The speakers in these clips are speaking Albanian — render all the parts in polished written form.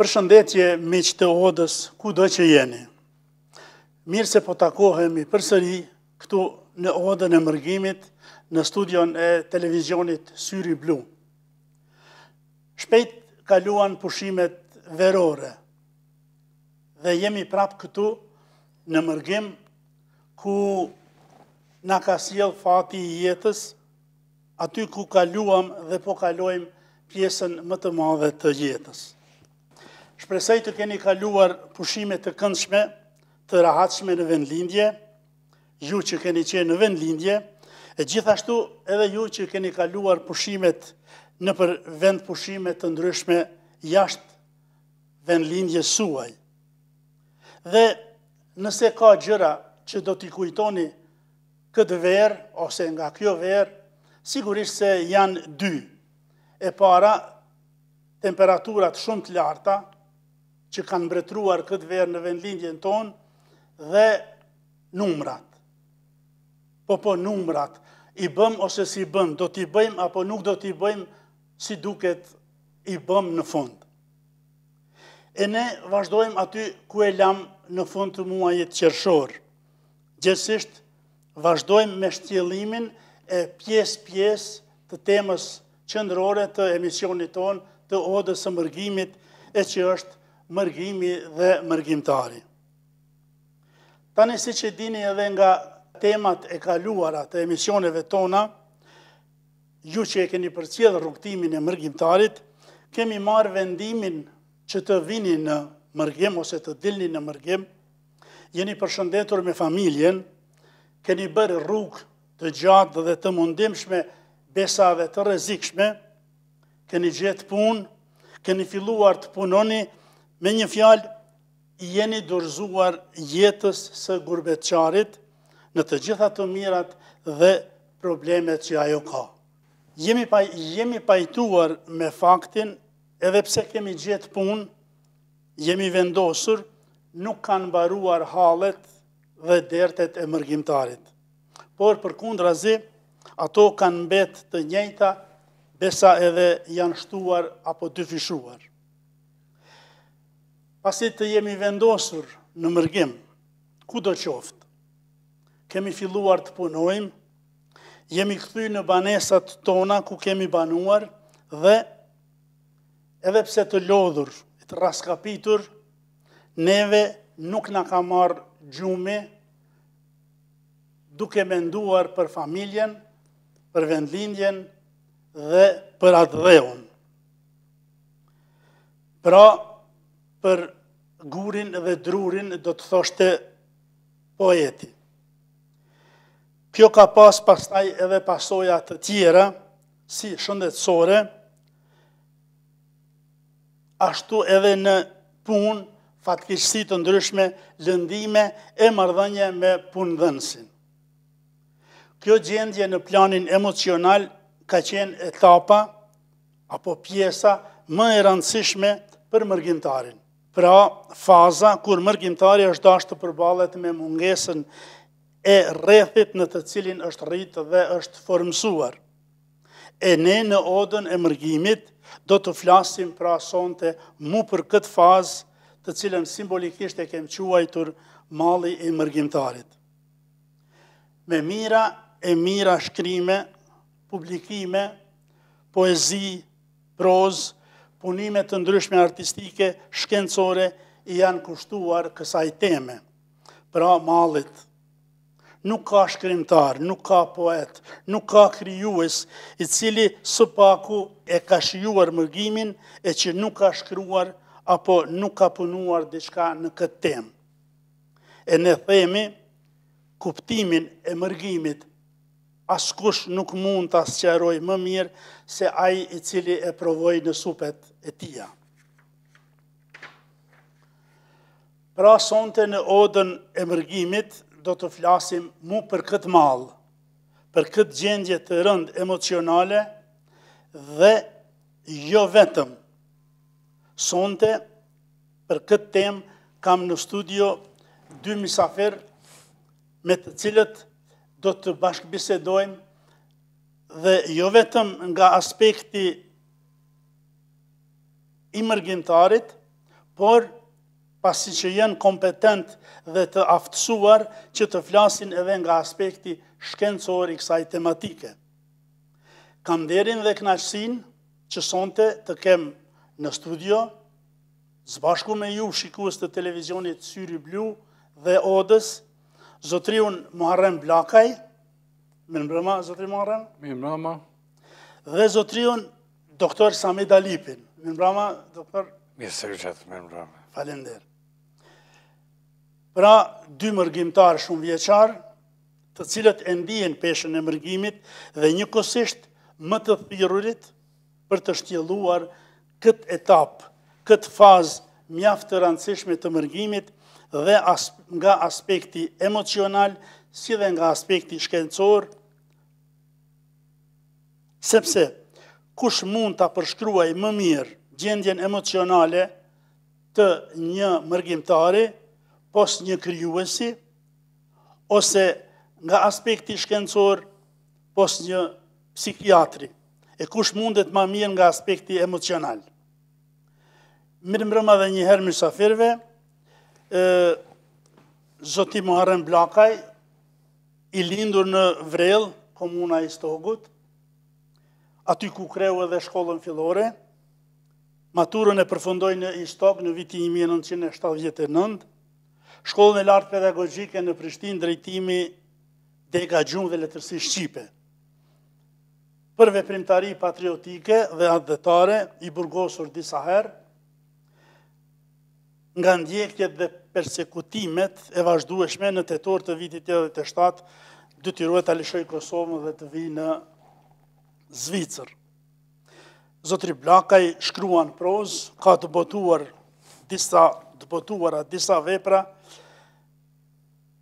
Përshëndetje miq të Odës, kudo që jeni. Mirë se po takohemi përsëri këtu në Odën e Mërgimit, në studion e televizionit Syri Blue. Shpejt kaluan pushimet verore dhe jemi prap këtu në Mërgim, ku na ka sjell fati i jetës, aty ku kaluam dhe po kalojmë pjesën më të madhe të jetës. Shpresoj të keni kaluar pushime të këndshme, të rahatshme në vendlindje, ju që keni qenë në vendlindje, e gjithashtu edhe ju që keni kaluar pushimet në për vend pushime të ndryshme jashtë vendlindjes suaj. Dhe nëse ka gjëra që do t'i kujtoni këtë verë, ose nga kjo verë, sigurisht se janë dy. E para, temperaturat shumë të larta, që kanë mbretruar këtë verë në vendlindjen tonë, dhe numrat. Po numrat, i bëm ose si bëm, do t'i bëjmë apo nuk do t'i bëjmë, si duket i bëm në fund. E ne vazhdojmë aty ku e lam në fund të muajit qershor. Gjithsesi, vazhdojmë me shtjellimin e pjesë të temës qendrore të emisionit tonë të Odës së Mërgimit, e që është Mërgimi dhe Mërgimtari. Tani, si që dini edhe nga temat e kaluara të emisioneve tona, ju që e keni përcjellë rrugtimin e Mërgimtarit, kemi marrë vendimin që të vini në Mërgim ose të dilni në Mërgim, jeni përshëndetur me familjen, keni bërë rrugë të gjatë dhe të mundimshme, besave të rrezikshme, keni gjetë punë, keni filluar të punoni, me një fjalë, jeni dorëzuar jetës së gurbetçarit në të gjitha të mirat dhe problemet që ajo ka. Jemi pajtuar me faktin, edhe pse kemi gjetë punë, jemi vendosur, nuk kanë mbaruar hallet dhe dertet e Mërgimtarit. Por përkundrazi, ato kanë mbetë të njëjta, besa edhe janë shtuar apo dyfishuar. Pasi të jemi vendosur në Mërgim, kudo qoftë, kemi filluar të punojmë, jemi kthy në banesat tona ku kemi banuar dhe edhe pse të lodhur, të raskapitur, neve nuk na ka marrë gjumi duke menduar për familjen, për vendlindjen dhe për atë dheun. Pra, për gurin dhe drurin do të thoshte poeti. Kjo ka pastaj edhe pasoja të tjera, si shëndetësore, ashtu edhe në punë, fatkeqësi të ndryshme, lëndime e marrëdhënie me punëdhënësin. Kjo gjendje në planin emocional ka qenë etapa apo pjesa më e rëndësishme për Mërgimtarin. Pra, faza kur Mërgimtari është dashur të përballet me mungesën e rrethit në të cilin është rritë dhe është formësuar. E ne në Odën e Mërgimit do të flasim pra sonte mu për këtë fazë, të cilën simbolikisht e kem quajtur Malli i Mërgimtarit. Me mira shkrime, publikime, poezi, prozë, punime të ndryshme artistike, shkencore, i janë kushtuar kësaj teme. Pra, mallit. Nuk ka shkrimtar, nuk ka poet, nuk ka krijues, i cili së paku e ka shijuar Mërgimin e që nuk ka shkruar apo nuk ka punuar diçka në këtë temë. E ne themi, kuptimin e Mërgimit, askush nuk mund të sqarojë më mirë se ai i cili e provoi në supet e tija. Pra, sonte në Odën e Mërgimit do të flasim mu për këtë mall, për këtë gjendje të rëndë emocionale dhe jo vetëm. Sonte, për këtë temë, kam në studio dy mysafir me të cilët do të bashkëbisedojmë dhe jo vetëm nga aspekti i Mërgimtarit, por pasi që janë kompetent dhe të aftësuar që të flasin edhe nga aspekti shkencor i kësaj tematike. Kam nderin dhe kënaqësinë që sonte të kem në studio, zbashku me ju shikues të televizionit Syri Blue dhe Odës, zotriun Muharrem Blakaj, mirëmbrëma, zotri Muharrem. Mirëmbrëma. Dhe zotriun doktor Samid Alipin. Mirëmbrëma, doktor. Mirëmbrëma. Falender. Pra, dy mërgjimtarë shumë vjeçar, të cilët e ndihen peshën e mërgjimit dhe njëkohësisht më të thirrurit për të shtjelluar këtë etapë, këtë fazë mjaft të rëndësishme të mërgjimit dhe nga aspekti emocional, si dhe nga aspekti shkencor, sepse kush mund të përshkruaj më mirë gjendjen emocionale të një mërgjimtari, pos një krijuesi, ose nga aspekti shkencor, pos një psikiatri, e kush mundet ma mirë nga aspekti emocional. Mirëmbrëma dhe njëherë mysafirve, zoti Muharrem Blakaj, i lindur në Vrell, komuna i Stogut, aty ku kreu edhe shkollën fillore, maturën e përfundoi në Istog në vitin 1979, shkollën e lartë pedagogjike në Prishtinë, drejtimi dega gjumë dhe letërsi shqipe. Për veprimtari patriotike dhe atdhetare, i burgosur disa herë, nga ndjekjet dhe persekutimet e vazhdueshme në tetor të vitit 87, detyrohet ta lëshoj Kosovën dhe të vijë në Zvicër. Zotri Blakaj shkruan prozë, ka dëbotuara disa vepra,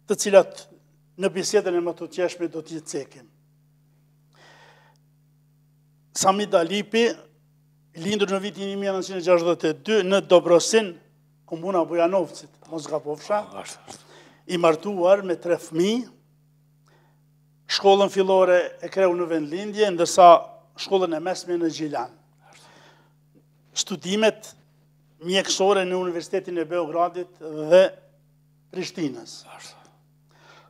të cilat në bisedën e më të qeshme do t'i cekim. Samid Alipi, lindur në vitin 1962 në Dobrosin, komuna Bujanovcit, mos gabofsha, i martuar me 3 fëmijë, shkollën fillore e kreu në vendlindje, ndërsa shkollën e mesme në Gjilan. Studimet mjekësore në Universitetin e Beogradit dhe Prishtinës.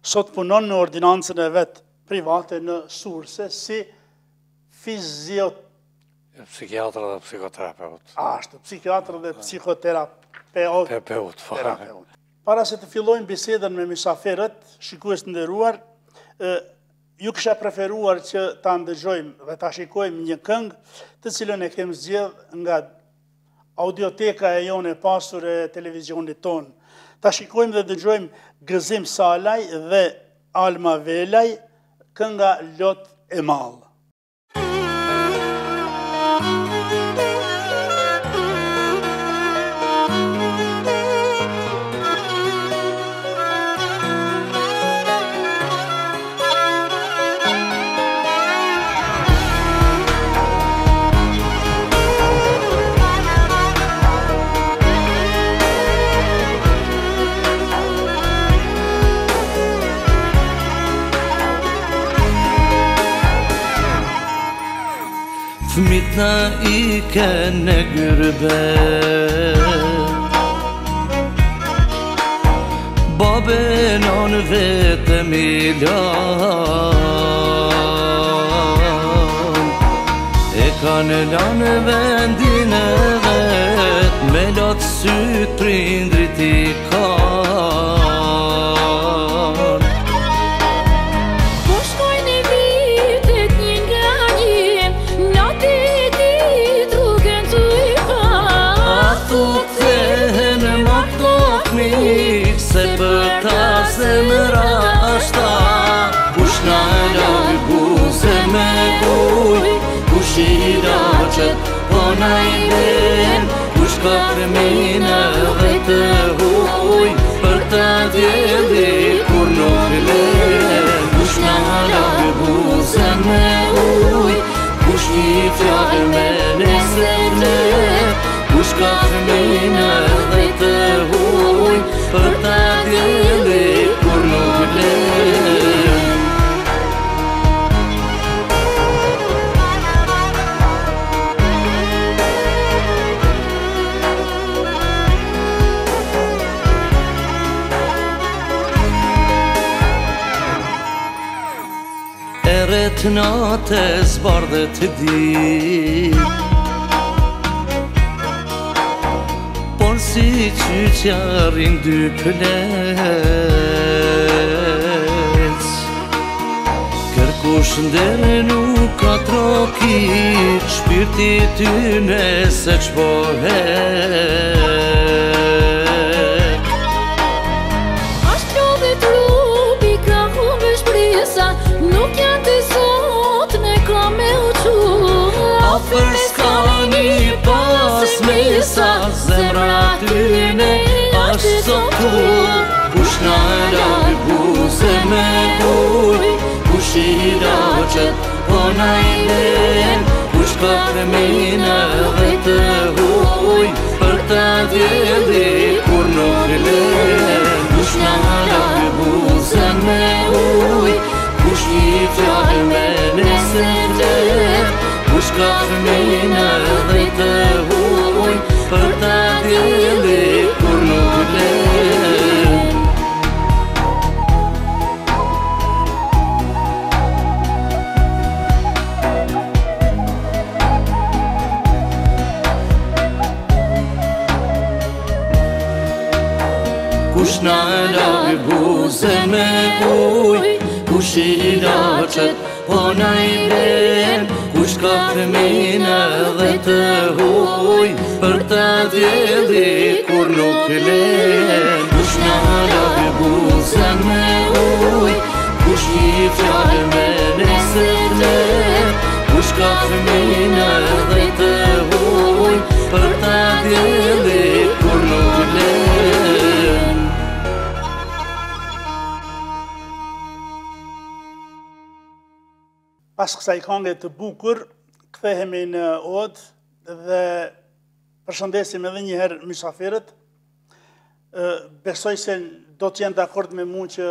Sot punon në ordinancën e vetë private në Surse si psikiatër dhe psikoterapeut. Ashtu, psikiatër dhe psikoterapeut. Para se të fillojmë bisedën me mysafirët, shikues të nderuar, ju kisha preferuar që ta ndëgjojmë dhe ta shikojmë një këngë, të cilën e kem zgjedh nga audioteka e jonë e pasur e televizionit tonë. Ta shikojmë dhe dëgjojmë Gëzim Salaj dhe Alma Velaj, kënga Lot e Mall. Fëmit na i kënë gërbet, babe në vetëm i lanë, e kanë lanë vendin e vetë, me latë sytë prindrit i kanë. Se për ta zemra ashta, kush na lagë buze me uj, kush i raqet, po na i ven, kush ka fëmina dhe të huj, për ta djeli kur nuk len, kush na lagë buze me uj, kush i fjallë me nesene, kush ka fëmina dhe të huj, për ta djeli kur nuk len. të natës bardhë të di, por si qyqarin dy plec, kërkush ndere nuk ka trokit, shpirti tyne se qpohet. Nuk janë të sot me ka me uqu, Afer s'ka një pas mesa, zemra tyne ashtë sotur. Kush na laj buze me uj, kush i raqet po na i len, kush ka femina dhe të huj, për ta djeli kur nuk len. Kush na laj buze me uj, kush i fjallë me nëse let, kush ka femina dhe të huj, për ta djeli kur nuk len. Kush na laj buze me uj, kush i raqet po na i len, kush ka femina dhe të huj, për ta djeli kur nuk len. Kush na laj buze me uj, kush i fjallë me nëse let, kush ka femina dhe të huj, për ta djeli kur nuk len. Pas kësaj këngë të bukur, kthehemi në odë dhe përshëndesim edhe njëherë mysafirët. Besoj se do të jenë dakord me mu që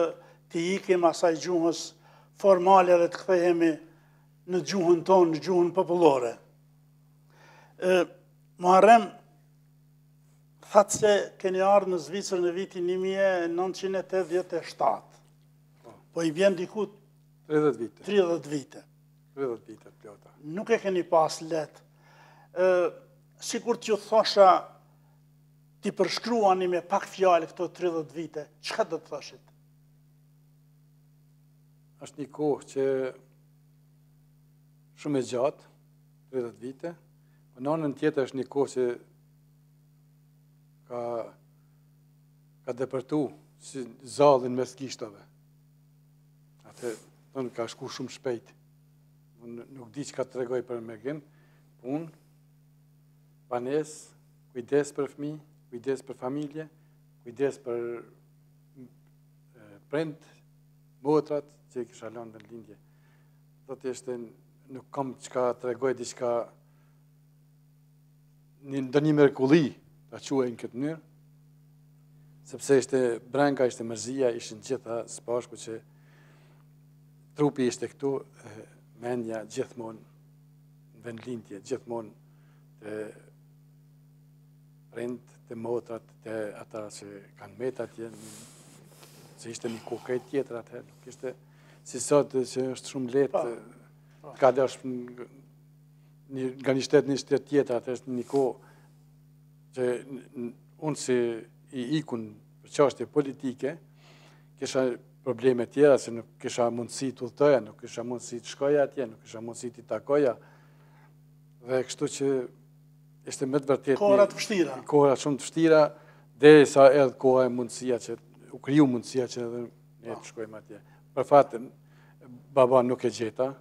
të ikim asaj gjuhës formale dhe të kthehemi në gjuhën tonë, në gjuhën popullore. Muharrem, thatë se keni ardhë në Zvicër në vitin 1987. Po i vjen diku 30 vite. 30 vite. 30 vite plota. Nuk e keni pas letë. Sikur t'ju thosha t'i përshkruani me pak fjallë këto 30 vite, çka do të thoshit? Është një kohë që shumë e gjatë, 30 vite, po në anën tjetër është një kohë që ka depërtu si zallin mes gishtave. Atë tonë ka shku shumë shpejt. Unë nuk di që ka të regoj për Mërgim, unë, banes, kujdes për fëmijë, kujdes për familje, kujdes për prind, motrat që i kisha lënë në lindje. Do të ishte, nuk kam që ka të regoj diçka ndonjë mrekulli ta quaj në këtë mënyrë, sepse ishte branka, ishte mërzia, ishin gjitha së bashku që trupi ishte këtu, mendja gjithmonë në vendlindje, gjithmonë të prind, të motrat, të ata që kanë met atje, se ishte një kohë krejt tjetër atëherë, nuk ishte si sot që është shumë lehtë të kalosh nga një shtet një shtet tjetër, atë është një kohë që unë si i ikun për çështje politike, kisha probleme tjera, se nuk kisha mundësi të udhtoja, nuk kisha mundësi të shkoja atje, nuk kisha mundësi të takoja, dhe kështu që ishte me të vërtet kohërat vështira. Kohërat shumë të vështira, derisa edhe koha e mundësia që u kriju mundësia që edhe ne të shkojmë atje. Për fatë, baba nuk e gjeta,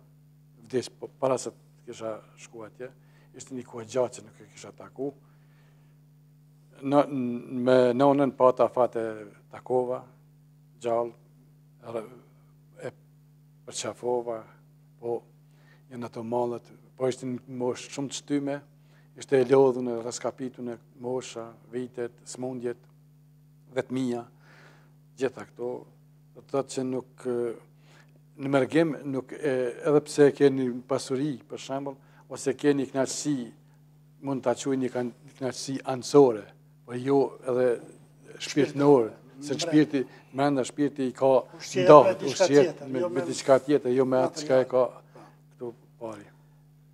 vdes para se të kisha shku atje, ishte një kohë gjatë që nuk e kisha taku. Me nonën pata fate takova, gjallë, e përqafova, po janë ato mallet, po ishte një moshë shumë të shtyme, ishte e lodhën e raskapitun e mosha, vitet, smundjet, vetmia, gjitha këto, do të thotë që nuk, në Mërgim, edhe pse keni pasuri, për shembull, ose keni kënaqësi, mund ta quajni kënaqësi anësore, po jo edhe shpirtënore, se shpirti, brenda shpirti i ka ndohet, ushqet me diçka tjetër, jo me atë çka e ka pari.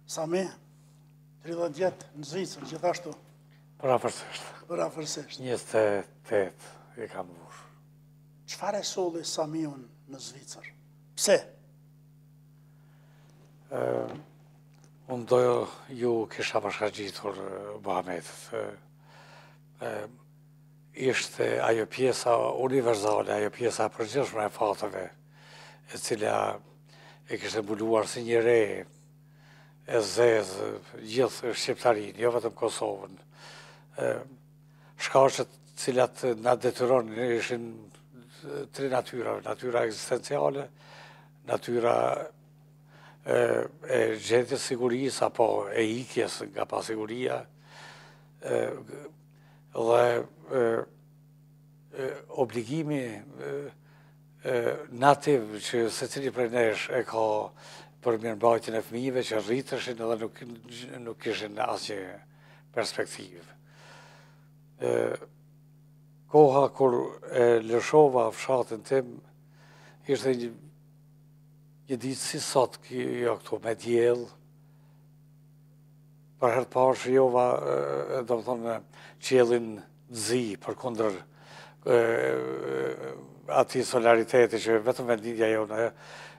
Sami, 30 vjetë në Zvicër, gjithashtu, Parafërsisht. 28 i kam vush. çfarë e solli Samiun në Zvicër? Pse? Unë dojo ju kisha bashkagjitur Muhametit. Ishte ajo pjesa universale, ajo pjesa përgjithshme e fatëve, e cila e kishte mbuluar si një re, e zezë, gjithë Shqiptarinë, jo vetëm Kosovën. Shkaqet cilat na detyron ishin tre natyra, natyra ekzistenciale, natyra e gjetjes sigurisë apo e ikjes nga pasiguria, dhe obligimi nativ që secili prej nesh e ka për mirëmbajtjen e fëmijëve që rriteshin edhe nuk kishin asnjë perspektivë. Koha kur e lëshova fshatin tim ishte një ditë si sot kjo këtu me diell. Për herë të parë shijova, do të thonë, qiellin zi përkundër atij solariteti që vetëm venditja jone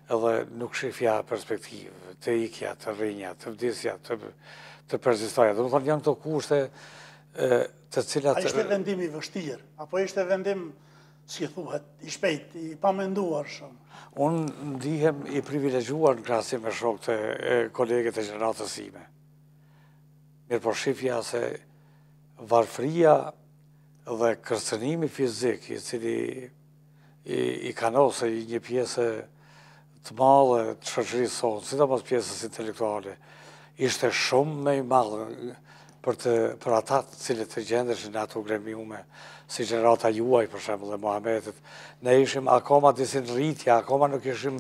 edhe nuk shifja perspektivë, të ikja, të rrinja, të vdisja, të persistoja. Do të thonë janë këto kushte të cilat... A ishte vendim i vështirë, apo ishte vendim, si thuhet, i shpejt, i pamenduar shumë? Unë ndihem i privilegjuar në krahasim me shokët e kolegët e gjeneratës sime. Mirë po shifja se varfëria dhe kërcënimi fizik, i cili i kanose një pjesë të madhe të shoqërisë sonë, sidomos pjesës intelektuale, ishte shumë më i madh për ata të cilët të gjendeshin në ato gremiume, si gjenerata juaj për shembull dhe Muhametit. Ne ishim akoma disi në rritje, akoma nuk ishim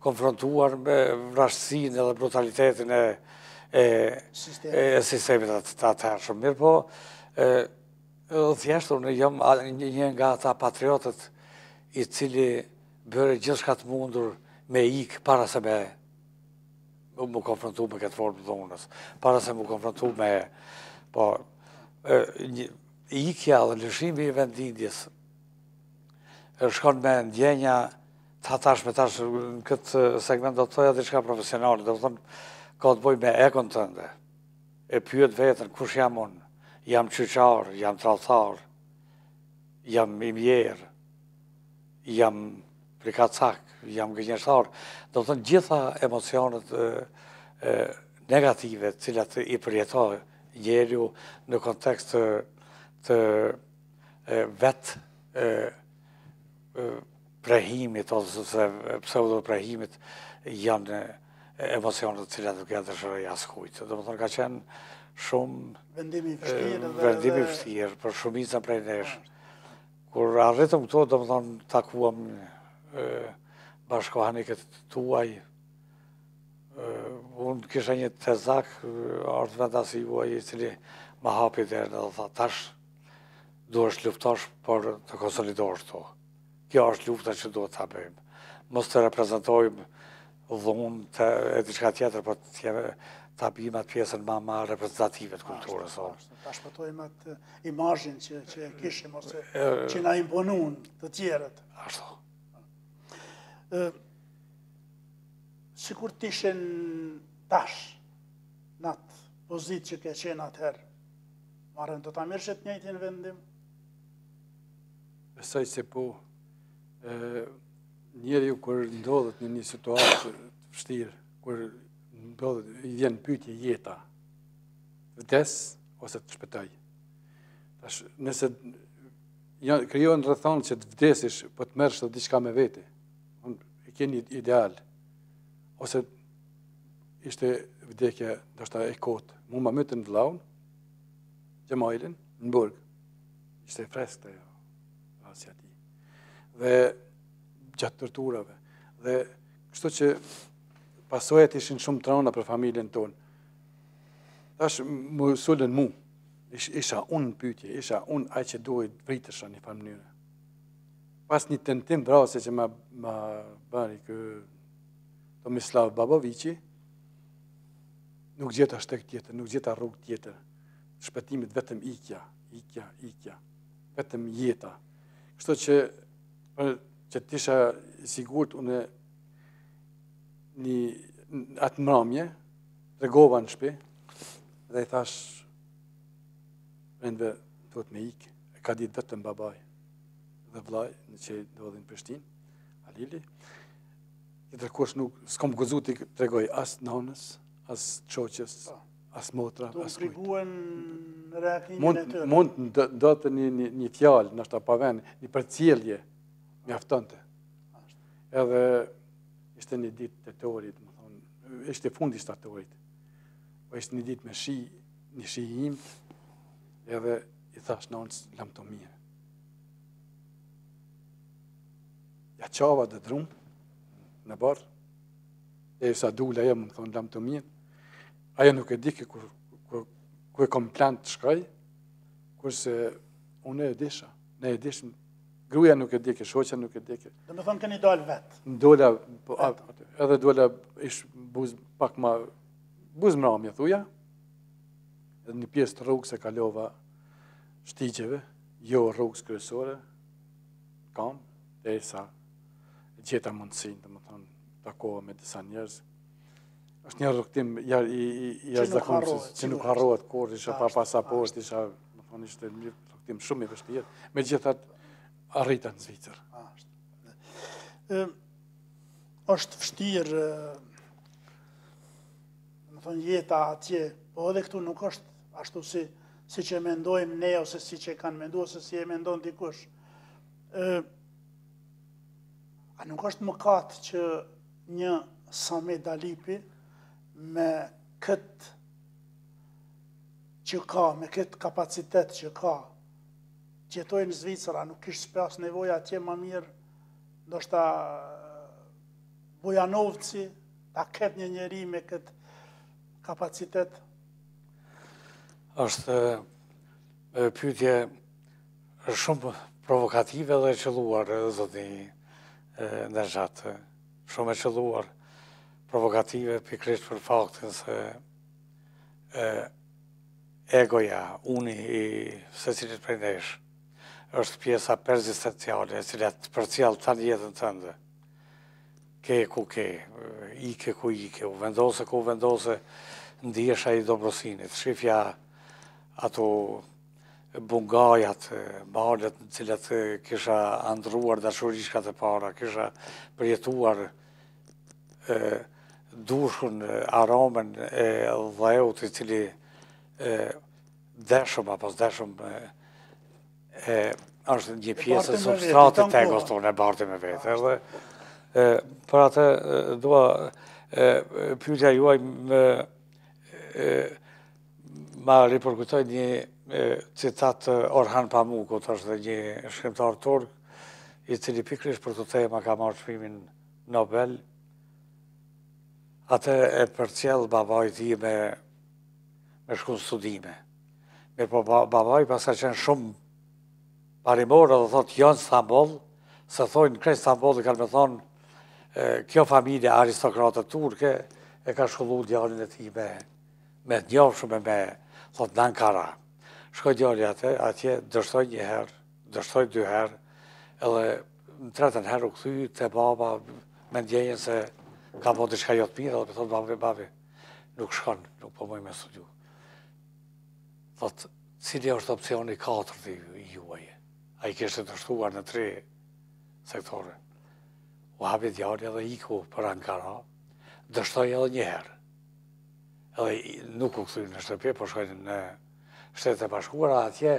konfrontuar me vrasësinë edhe brutalitetin e sistemit të atërshëm. Mirë po, thjesht unë jam një nga ata patriotët i cili bëre gjithçka të mundur me ikë para se me mu konfrontu me këtë formë dhunës, para se mu konfrontu me ikja dhe lëshimi i vendindjes shkon me ndjenja ta tash me tash në këtë segment do të thoja diçka profesionale, do të thonë ka të bëj me ekon tënde. E pyet veten kush jam unë? Jam qyqar, jam tradhtar, jam i mjerë, jam prikacak, jam gënjeshtar. Do të thonë gjitha emocionet negative cilat i përjetoj njeriu në kontekst të vetë prehimit ose pseudo prehimit janë emocionet cilat nuk janë dëshiroj askujt. Do të thonë ka qenë shumë vendimi i vështirë për shumicën prej nesh. Kur arritëm këto, do të thonë takuam bashkohanikët tuaj. Unë kisha një tezak, ardhvendasi juaj, i cili ma hapi derën dhe tha, tash duhesh luftosh për të konsolidosh to. Kjo është lufta që duhet ta bëjmë. Mos të reprezentojmë dhunë e diçka tjetër, por ta bëjmë atë pjesën më reprezentative të kulturës. Ta shpëtojmë atë imazhin që kishim ose që na imponuan të tjerët. Ashtu. Sikur të ishin tash në atë pozitë që ke qenë atëherë, marrën do ta merresh të njëjtin vendim? Besoj se po, njeriu kur ndodhet në një situatë të vështirë, kur ndodhet i vjen pyetje jeta, vdes ose të shpëtoj. Tash nëse krijohen rrethana që të vdesish, po të merresh diçka me vete. Unë e ke një ideal. Ose ishte vdekja ndoshta e kotë. Mu ma mytën vllaun, Gjemajlin, në burg. Ishte freskët ajo, asja ti. Dhe gjatë torturave. Dhe kështu që pasojat ishin shumë trona për familjen tonë. Tash më sulën mu. Isha unë pyetje, isha unë ai që duhet vritesha një farë mënyrë. Pas një tentim vrasje që ma bari kë Tomislav Babovici, nuk gjeta shtek tjetër, nuk gjeta rrugë tjetër. Shpëtimit vetëm ikja, vetëm jeta. Kështu që t'isha sigurt unë atë mramje, tregova në shtëpi dhe i thash rendve thot me ikë, e ka ditë vetëm babaj dhe vllai në që ndodhin në Prishtinë, Alili. Tjetërkosh nuk s'kam guxu t'i tregoj as nanës, as çoqës, as motra, as kujt. Friguen reaktimin e tyre. Mund ndodhte një fjalë, ndoshta pa vend, një përcjellje mjaftonte. Edhe ishte një ditë tetorit, më thonë, ishte fundi i tetorit. Po ishte një ditë me shi, një shi i imt, edhe i thash nanës lamtomie. Ja qava dhe drum në barë, e sa dule ajo më thonë lamtomie. Ajo nuk e di ku e kom plan të shkaj, kurse unë e disha, ne e dishim, gruaja nuk e di, shoqja nuk e di. Dhe me thonë këni dalë vetë. Dola, edhe dola ish buz pak ma, buz mramje thuja, edhe një pjesë të rrugës e kalova shtigjeve, jo rrugës kryesore, kam, dhe sa gjeta mundësin, dhe më thonë, takova me disa njerëz. Është një rrugtim i jashtëzakonshëm, që nuk harrohet kur, isha pa pasaport, isha, më thonë, ishte një rrugtim shumë i vështirë. Megjithatë arrita në Zvicër. Është vështirë, më thonë, jeta atje, po edhe këtu nuk është ashtu si që mendojmë ne, ose si që kanë mendu, ose si e mendon dikush. A nuk është mëkat që një Sami Dalipi me këtë që ka, me këtë kapacitet që ka, gjetoj në Zvicër, a nuk ishtë pas nevoja atje më mirë, ndoshta Bujanovci, ta ketë një njeri me këtë kapacitet? Është pyetje shumë provokative dhe qëlluar, zoti Ndërgjat, shumë e qëlluar, provokative, pikrisht për faktin se egoja, uni i secilit prej nesh, është pjesa persistenciale, e cilat përcjell tani jetën tënde. Ke ku ke, ike ku ike, u vendose ku vendose, ndjesha i dobrosinit, shifja ato bungajat, malet në cilat kisha andruar dashurishkat e para, kisha përjetuar dushun, aromen e dhaut i cili deshëm apo s'deshëm është një pjesë e substratit të egos tonë e barti me vete. Për atë dua pyetja juaj ma ripërkujtoj një citat Orhan Pamukut, është një shkrimtar turk, i cili pikrisht për të tema ka marrë çmimin Nobel. Atë e përcjell babaj ti me shku në studime. Mirë po babaj pas ka qenë shumë parimor dhe thotë janë Stambol, se thojnë krejt Stambol i kanë me thonë kjo familje aristokratët turke e ka shkollu djalin e ti me njofshme me thotë në Ankara. Shkoj djali atje, dështoj një herë, dështoj dy herë, edhe në tretën herë u këthy të baba me ndjenjen se ka po diçka jo të mirë, edhe për thotë babi, nuk shkon, nuk po mëj me studiu. Thotë, cili është opcioni 4 i juaj? A i kishtë dështuar në 3 sektore. U hapi djali edhe iku për Ankara, dështoj edhe një herë. Edhe nuk u këthy në shtëpi, po shkojnë në Shtetet e Bashkuara, atje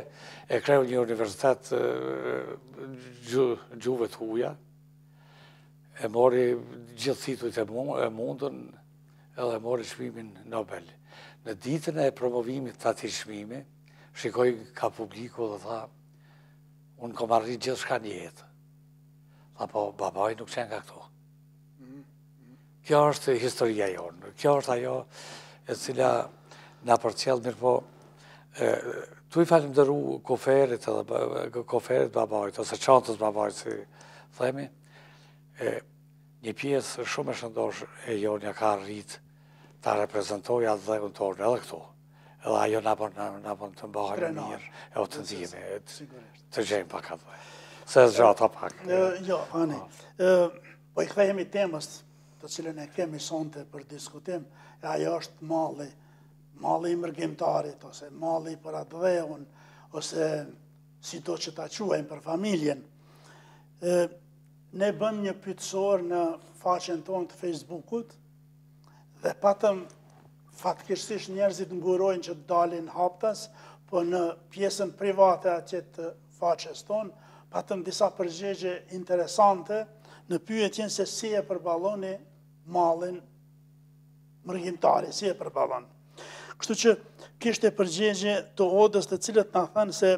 e kreu një universitet gjuhëve të huja, e mori gjithë titujt e mundën, edhe mori çmimin Nobel. Në ditën e promovimit të atij çmimi, shikoj ka publiku dhe tha, unë kom arrit gjithë shka një jetë. Tha po, babaj nuk qenë ka këto. Kjo është historia jonë, kjo është ajo e cila na përcjell mirë po, tu i falimderu koferit edhe koferit babajt, ose çantës babajt, si themi, një pjesë shumë e shëndosh e jonja ka rrit ta reprezentoja dhe unë tonë edhe këto. Edhe ajo në bën të mbahen mirë, e o të ndihme, të gjenë pak atë. Se zgjata pak. Jo, ani. Po i kthehemi temës të cilën e kemi sonte për diskutim, e ajo është malli. Malli i Mërgimtarit, ose malli për atë dheun, ose si do që ta quajmë për familjen. Ne bëm një pyetësor në faqen tonë të Facebookut dhe patëm fatkeqësisht njerëzit ngurojnë që dalin haptas, po në pjesën private atje të faqes tonë patëm disa përgjigje interesante në pyetjen se si e përballoni mallin Mërgimtarit, si e përballon. Kështu që kishte përgjigje të Odës të cilët na thënë se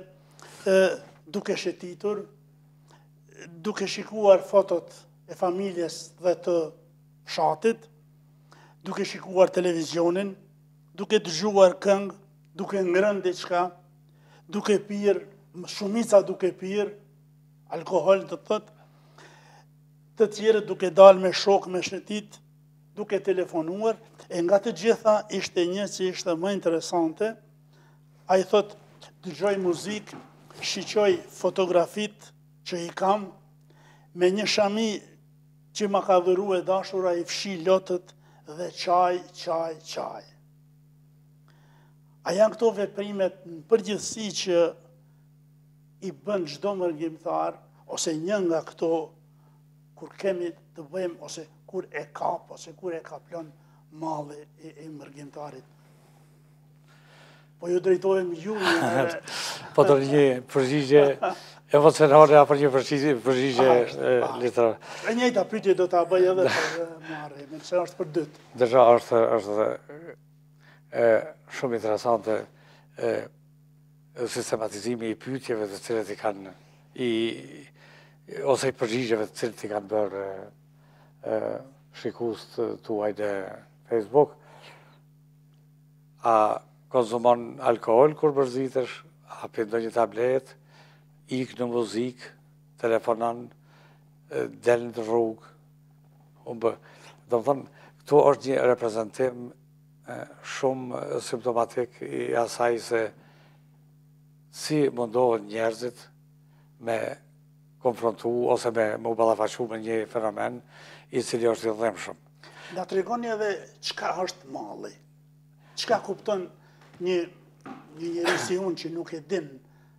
duke shetitur, duke shikuar fotot e familjes dhe të fshatit, duke shikuar televizionin, duke dëgjuar këngë, duke ngrënë diçka, duke pirë, shumica duke pirë, alkohol të thotë, të tjerë duke dalë me shok, me shëtit, duke telefonuar, e nga të gjitha ishte një që ishte më interesante, a i thotë, dëgjoj muzikë, shiqoj fotografit që i kam, me një shami që ma ka dhuru e dashura i fshi lotët dhe qaj. A janë këto veprimet në përgjithësi që i bën çdo mërgjimtar, ose një nga këto kur kemi të bëjmë, ose kur e kap, ose kur e kaplon malli i Mërgimtarit. Po ju drejtohem ju një... Po të një përgjigje emocionale apo një përgjigje literare. E njëjta pyetje do ta bëj edhe për marrë, me se është për dytë. Dërra është shumë interesante sistematizimi i pyetjeve të cilat i kanë ose i përgjigjeve të cilat i kanë bërë shikues tuaj në Facebook. A konzumon alkohol kur mërzitesh, hapi ndonjë tablet, ik në muzikë, telefonon, del në rrugë. Do më thënë, këtu është një reprezentim shumë simptomatik i asaj se si mundohen njerëzit me konfrontu ose me u ballafaqu me një fenomen i cili është i dhëmshëm. Na tregoni edhe çka është malli. Çka kupton një njeri si unë që nuk e din,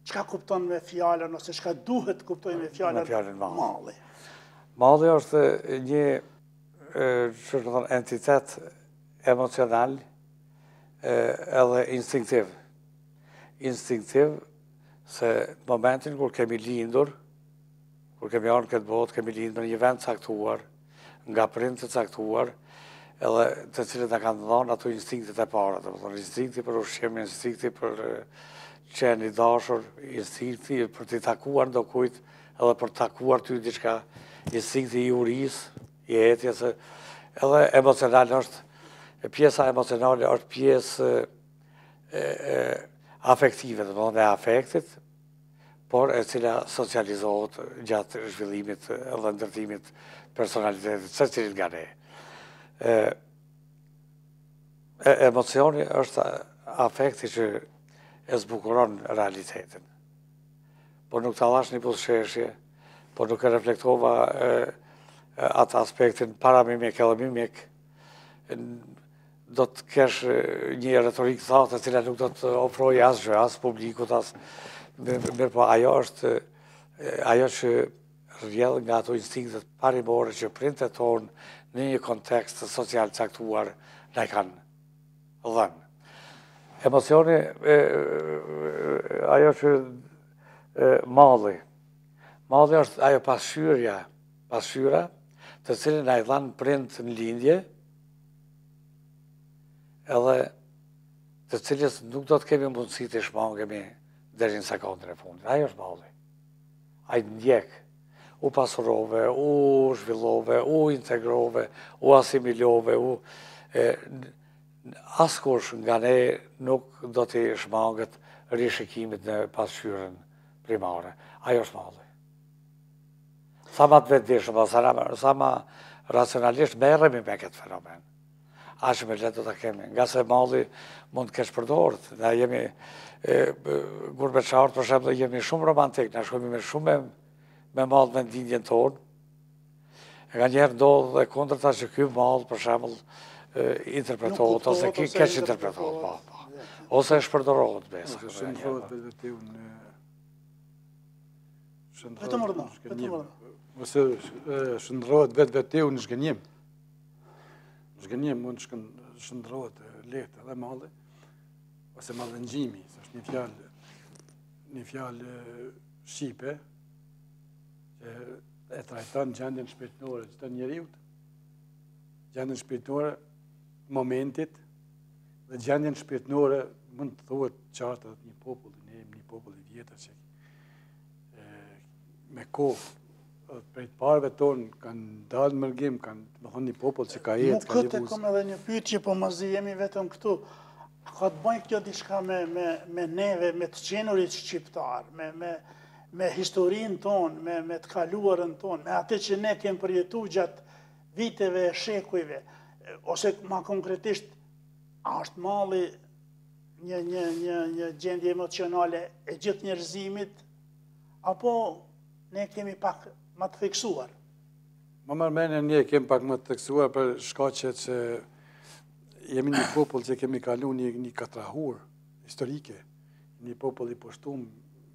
çka kupton me fjalën ose çka duhet kuptoj me fjalën malli. Malli është një entitet emocional edhe instinktiv. Instinktiv se në momentin kur kemi lindur, kur kemi arë në këtë botë, kemi lindur në një vend caktuar, nga prind të caktuar, edhe të cilët në kanë dhënë ato instinktet e para, instinkti për ushqim, instinkti për qenë i dashur, instinkti për t'i takuar ndo kujt, edhe për takuar ty diçka, instinkti i uris, i etjes, edhe emocional është, pjesa emocionale është pjesë afektive, dhe afektit, por e cila socializohet gjatë zhvillimit dhe ndërtimit personalitetit, se cilin nga ne. Emocioni është afekti që e zbukuron realitetin. Por nuk të allash një pusësheshje, por nuk e reflektova atë aspektin para mimik edhe mimik, do të kesh një retorik thatë, e cila nuk do të ofroj asgjë, as publikut, as... Mirë po, ajo që rrjedh nga ato instinktet parimore që prindët tonë në një kontekst social caktuar në i kanë dhënë. Emocioni, ajo që malli është ajo pasqyra të cilin a i dhanë prind në lindje, edhe të cilës nuk do të kemi mundësi të shmangemi deri në sekondën e fundit. Ajo është malli. Ai ndjek, u pasurove, u zhvillove, u integrove, u asimilove, askush nga ne nuk do t'i shmanget rishikimit në pasqyrën primare. Ajo është malli. Sa ma të vetëdijshëm, sa ma racionalisht merremi me këtë fenomen. aqë me letë do të kemi. Nga se malli mund të kesh përdorët. Ne jemi, gurbeqarët, për shembull, jemi shumë romantik, ne shkojmë me shumë me mallë me ndinjën tonë. E ka njerë ndodhë dhe kundërta që ky mallë, për shembull, interpretohet, ose kesh interpretohet, ose shpërdorohet besa. Ose shëndrohet vetë në shgënjim. Në shgënjim mund shëndrohet letë edhe malli, ose mallëngjimi, është një fjalë shqipe, që e trajton gjendjen shpirtërore të njeriut, gjendjen shpirtërore momentit, dhe gjendjen shpirtërore mund të thuhet qartë edhe një popull, ne jemi një popull i vjetër që me kohë prej të parëve tonë kanë dalë mërgim, kanë më thonë një popull që ka jetë, ka këtë kom edhe një pyetje, po mëzi jemi vetëm këtu. Ka të bëjnë kjo diçka me neve, me të qenurit shqiptar, me historinë tonë, me të kaluarën tonë, me atë që ne kemë përjetu gjatë viteve e shekujve, ose ma konkretisht, a është malli një gjendje emocionale e gjithë njerëzimit, apo ne kemi pak më të theksuar? Më mërmene ne kemi pak më të theksuar për shkaqet që jemi një popull që kemi kalu një katrahur historike, një popull i poshtum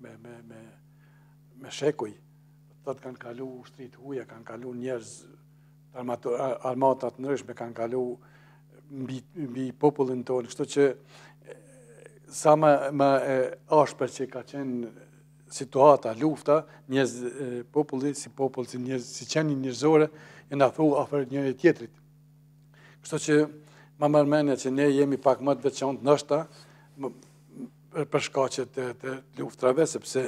me shekuj. Thot kanë kalu ushtrit huja, kanë kalu njerëz armatat ndryshme, kanë kalu mbi popullin tonë, kështu që sa më ashpër që ka qenë situata, lufta, njerëz populli si popull, si qenie njerëzore, janë afru afër njëri tjetrit. Kështu që ma mërmene që ne jemi pak më të veçantë ndoshta për shkaqet të luftrave, sepse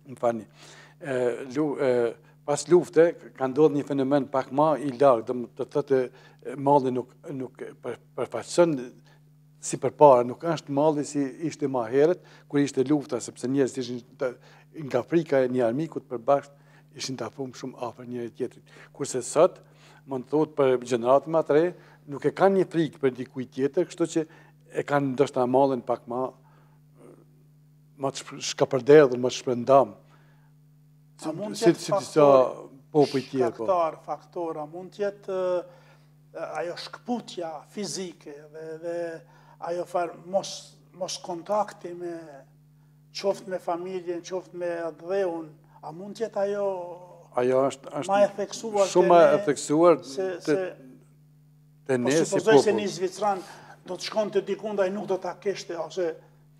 më fani, pas lufte ka ndodhur një fenomen pak më i lartë, do të thotë malli nuk përfaqëson si përpara, nuk është malli si ishte më herët, kur ishte lufta, sepse njerëzit ishin nga frika e një armikut përbashkët ishin të afruar shumë afër njëri tjetrit. Kurse sot, mund të thotë për gjeneratën më të re, nuk e kanë një frikë për dikujt tjetër, kështu që e kanë ndoshta mallin pak më të shkapërderdhur, më të shpërndam. Si disa popull tjetër. Faktor, a mund të jetë ajo shkputja fizike dhe ajo mos kontakti me qoftë me familjen, qoftë me dheun, a mund të jetë ajo ma e theksuar shumë e theksuar të ne si popull. Supozoj se një Zvicran do të shkon të dikundaj nuk do ta keshte, ose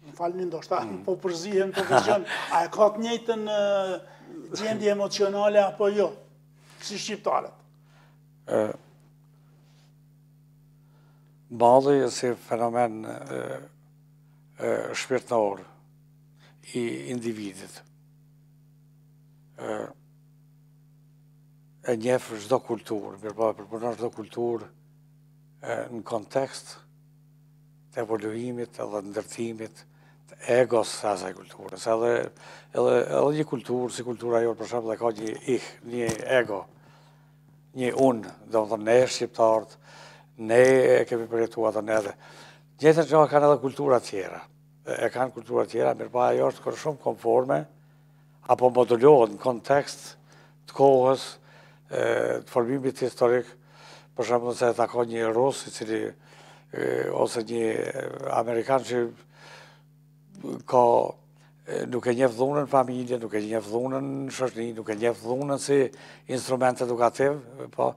më falni ndoshta po përzihen po vizion, a e ka të njëjtën gjendje emocionale apo jo, si shqiptarët? Malli si fenomen shpirtëror i individit. E njeh çdo kulturë, përpunon çdo kulturë në kontekst të evoluimit edhe ndërtimit të egos së asaj kulturës. Edhe një kulturë, si kultura jonë, për shembull, ka një ego, një unë, domethënë ne shqiptarët, ne e kemi përjetuar atë edhe. Njëjtën gjë kanë edhe kultura tjera. E kanë kultura tjera, mirëpo ajo është shumë konforme, apo modulohet në kontekst të kohës, të formimit historik, për shembull se ta ka një rus i cili ose një amerikan që nuk e njeh dhunën familje, nuk e njeh dhunën shoqëri, nuk e njeh dhunën si instrument edukativ, po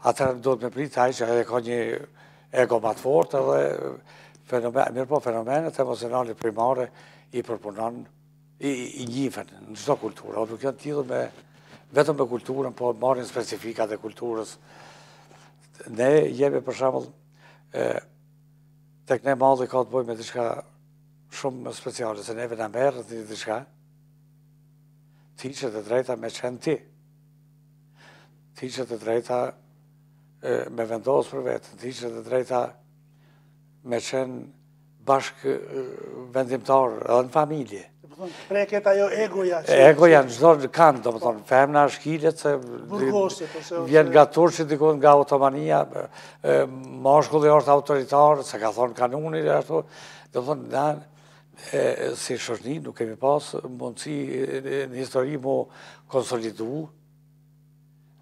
atëherë do të me prit ai që ai ka një ego më të fortë edhe fenomenet emocionale primare i përpunon, i njihen në çdo kulturë, o nuk janë të vetëm me kulturën, po marrin specifikat e kulturës. Ne jemi për shembull tek ne malli ka të bëjë me diçka shumë speciale, se neve na merret diçka, ti që të drejta me qenë ti. Ti që të drejta me vendosë për vetë, ti që të drejta me qenë bashkë vendimtar, edhe në familje. Preket ajo egoja. Egoja në çdo kanë, do më thonë, femna shkilet se vjen nga turqit, dikon nga Otomania, mashkulli është autoritar, se ka thonë kanuni, ashtu, do më thonë, na, si shoqni, nuk kemi pas mundësi në histori mu konsolidu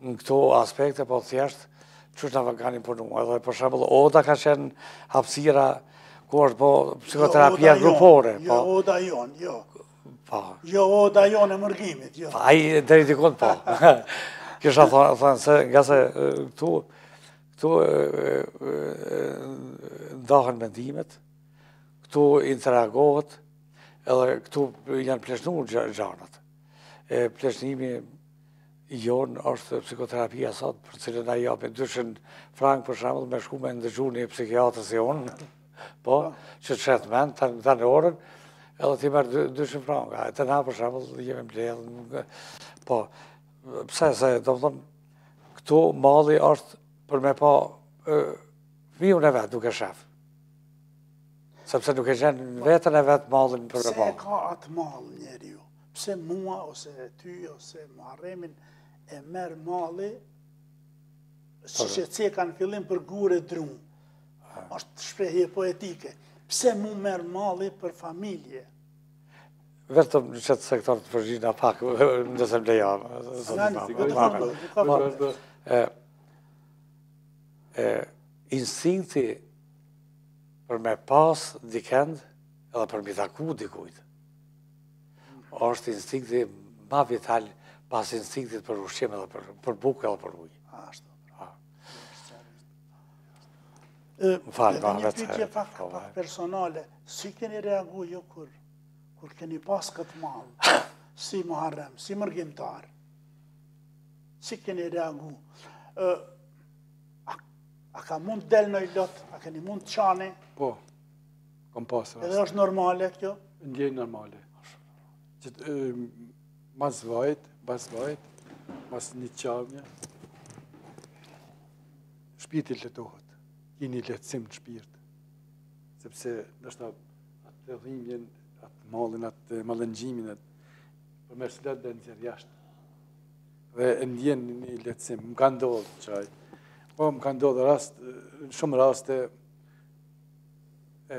në këto aspekte, po thjesht, qështë na kanë imponu. Edhe për shembull, Oda ka qenë hapësira ku është po psikoterapia grupore. Jo, Oda jon, jo. Po. Jo, Oda jon e Mërgimit, jo. Ai deri dikon po. Kisha thënë se nga se këtu ndahen mendimet, këtu interagohet, edhe këtu janë pleshnuar gjanat. Pleshnimi jonë është psikoterapia sot, për cilën a japin 200 frank për shembull me shku me ndëgju një psikiatrës i onë, po, që të shetë mend, të në orën, edhe ti merë 200 frank. Të na për shembull jemi mbledhë, po, pse se, do më thonë, këtu malli është për me pa fëmijën e vetë duke shef. Sepse nuk e gjenë në vetën e vetë mallin për me pa. Pse ka atë mall njeri ju? Pse mua, ose ty, ose Muharremin, e merë malli, si që ceka në fillim për gure dru. është shprehje poetike. Pse mu merë malli për familje? Vetëm në qëtë sektor të përgjina pak, nëse më leja. Instinkti për me pas dikend, edhe për mi taku dikujt, është instinkti ma vital pas instinktit për ushqim edhe për bukë edhe për ujë. Edhe një pyetje pak personale, si keni reagu jo kur keni pas këtë mall, si Muharrem, si Mërgimtar, si keni reagu? A ka mund del në i lot, a keni mund të qani? Po, kom pas rast. Edhe është normale kjo? Ndjej normale. Mas vajt, mas një qavnje, shpirti letohet. Kini letësim të shpirt. Sepse nështë atë dhimbjen, atë mallin, atë mallëngjimin, për mes let dhe nëzirë jashtë. Dhe ndjen një letësim. Më ka ndodhë qaj. Po, më ka ndodhë shumë raste,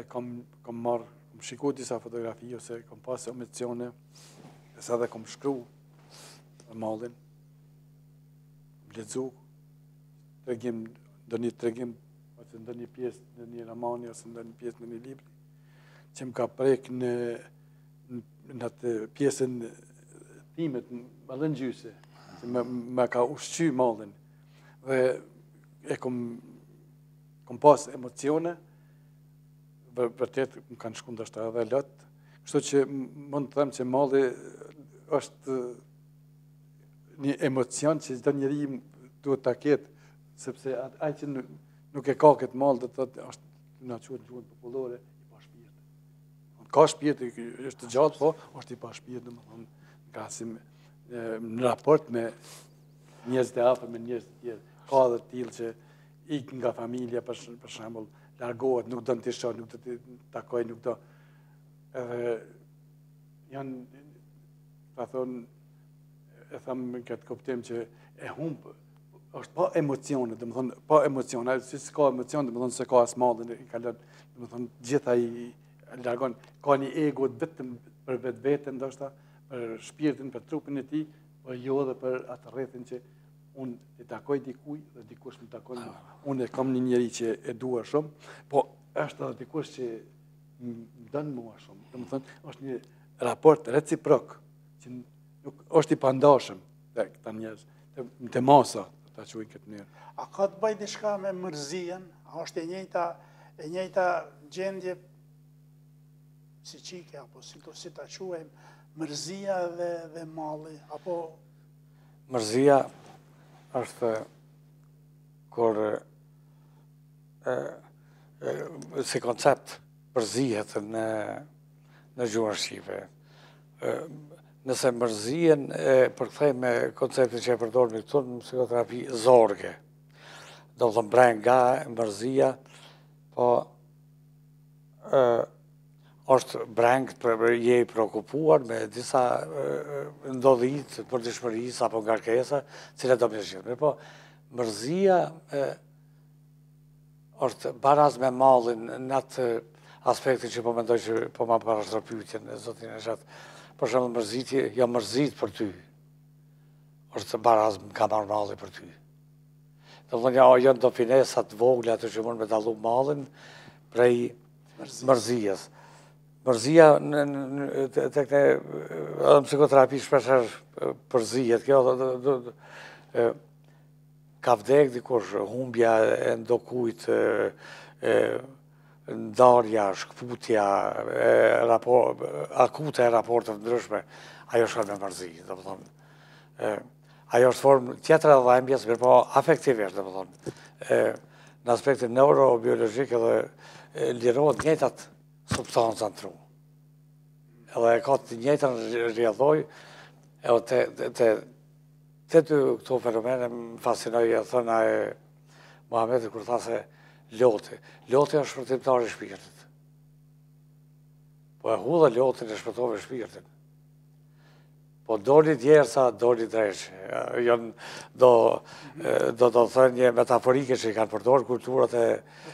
kam marrë, kam shiku disa fotografi, ose kam pasë omisione, e sa dhe kam shkru mallin, kam ledzu, tregim, do një tregim, ose ndo një pjesë në një romani, ose ndo një pjesë në një libri, që më ka prek në atë pjesën timet, mallëngjyse, që më ka ushqy mallin, dhe e kom pas emocione, vërtet më kanë shku ndoshta edhe lot, kështu që mund të them që malli është një emocion që çdo njeri duhet ta ketë, sepse ai që nuk e ka këtë mall, do të thotë është na quhet gjuhën popullore i pa shpirt. Ka shpirt, është gjatë, po është i pa shpirt, domethënë ka si në raport me njerëz të afër, me njerëz të tjerë. Ka edhe të tillë që ikën nga familja, për shembull, largohet, nuk do në të shoh, nuk do të takoj, nuk do. Edhe janë, ta thonë, e thamë në këtë kuptim që e humbë, është pa emocione, dhe më thonë, pa emocione, si s'ka emocione, dhe më thonë se ka as mallin, i kalon, dhe më thonë, gjitha i largon, ka një ego vetëm për vetë ndoshta, për shpirtin, për trupin e tij, por jo edhe për atë rrethin që unë e takoj dikuj dhe dikush më takon. Unë e kam një njeri që e dua shumë, po është edhe dikush që më dënë mua shumë. Dhe më thënë, është një raport reciprok, që nuk është i pandashëm dhe këta njerëz, të masa, ta quajnë këtë mënyrë. A ka të bëjë diçka me mërzien? A është e njëjta gjendje si qike, apo si ta quajmë, mërzia dhe malli, apo... Mërzia është kur si koncept përzihet në gjuhën shqipe. Nëse mërzien përkthejmë me konceptin që e përdorëm këtu në psikoterapi zorge. Do të thënë bren nga mërzia, po është brengët je i preokupuar me disa ndodhit për dëshmërisë apo ngarkesa, cilat do me zgjidhur. Po, mërzia është baraz me mallin në atë aspektin që po mendoj që po ma parashtro pyetjen e zotin e shatë. Për shembull, mërzitje, jo mërzit për ty. Është baraz ka marrë malli për ty. Do thonë, ja, janë do finesat vogla ato që mund me dallu mallin prej mërzijes. Mërzia, tek ne, edhe në psikoterapi shpesher përzijet, kjo ka vdek dikush, humbja e ndokujt, ndarja, shkputja, akute e raportet ndryshme, ajo shka me mërzi, do më thonë. Ajo është formë tjetër edhe dhembjes, mirë po afektivisht, do më thonë. Në aspektin neurobiologjik edhe lirohet njëjtat substanca në tru. Edhe e ka të njëjtën rrjedhoj, edhe te dy këto fenomene më fascinoj, e thëna e Muhamedit kur tha se loti. Loti është shpërtimtar i shpirtit. Po e hudha lotin e shpërtove shpirtin. Po doli djersa, doli dreq. Do të thënë një metaforike që i kanë përdorë kulturat e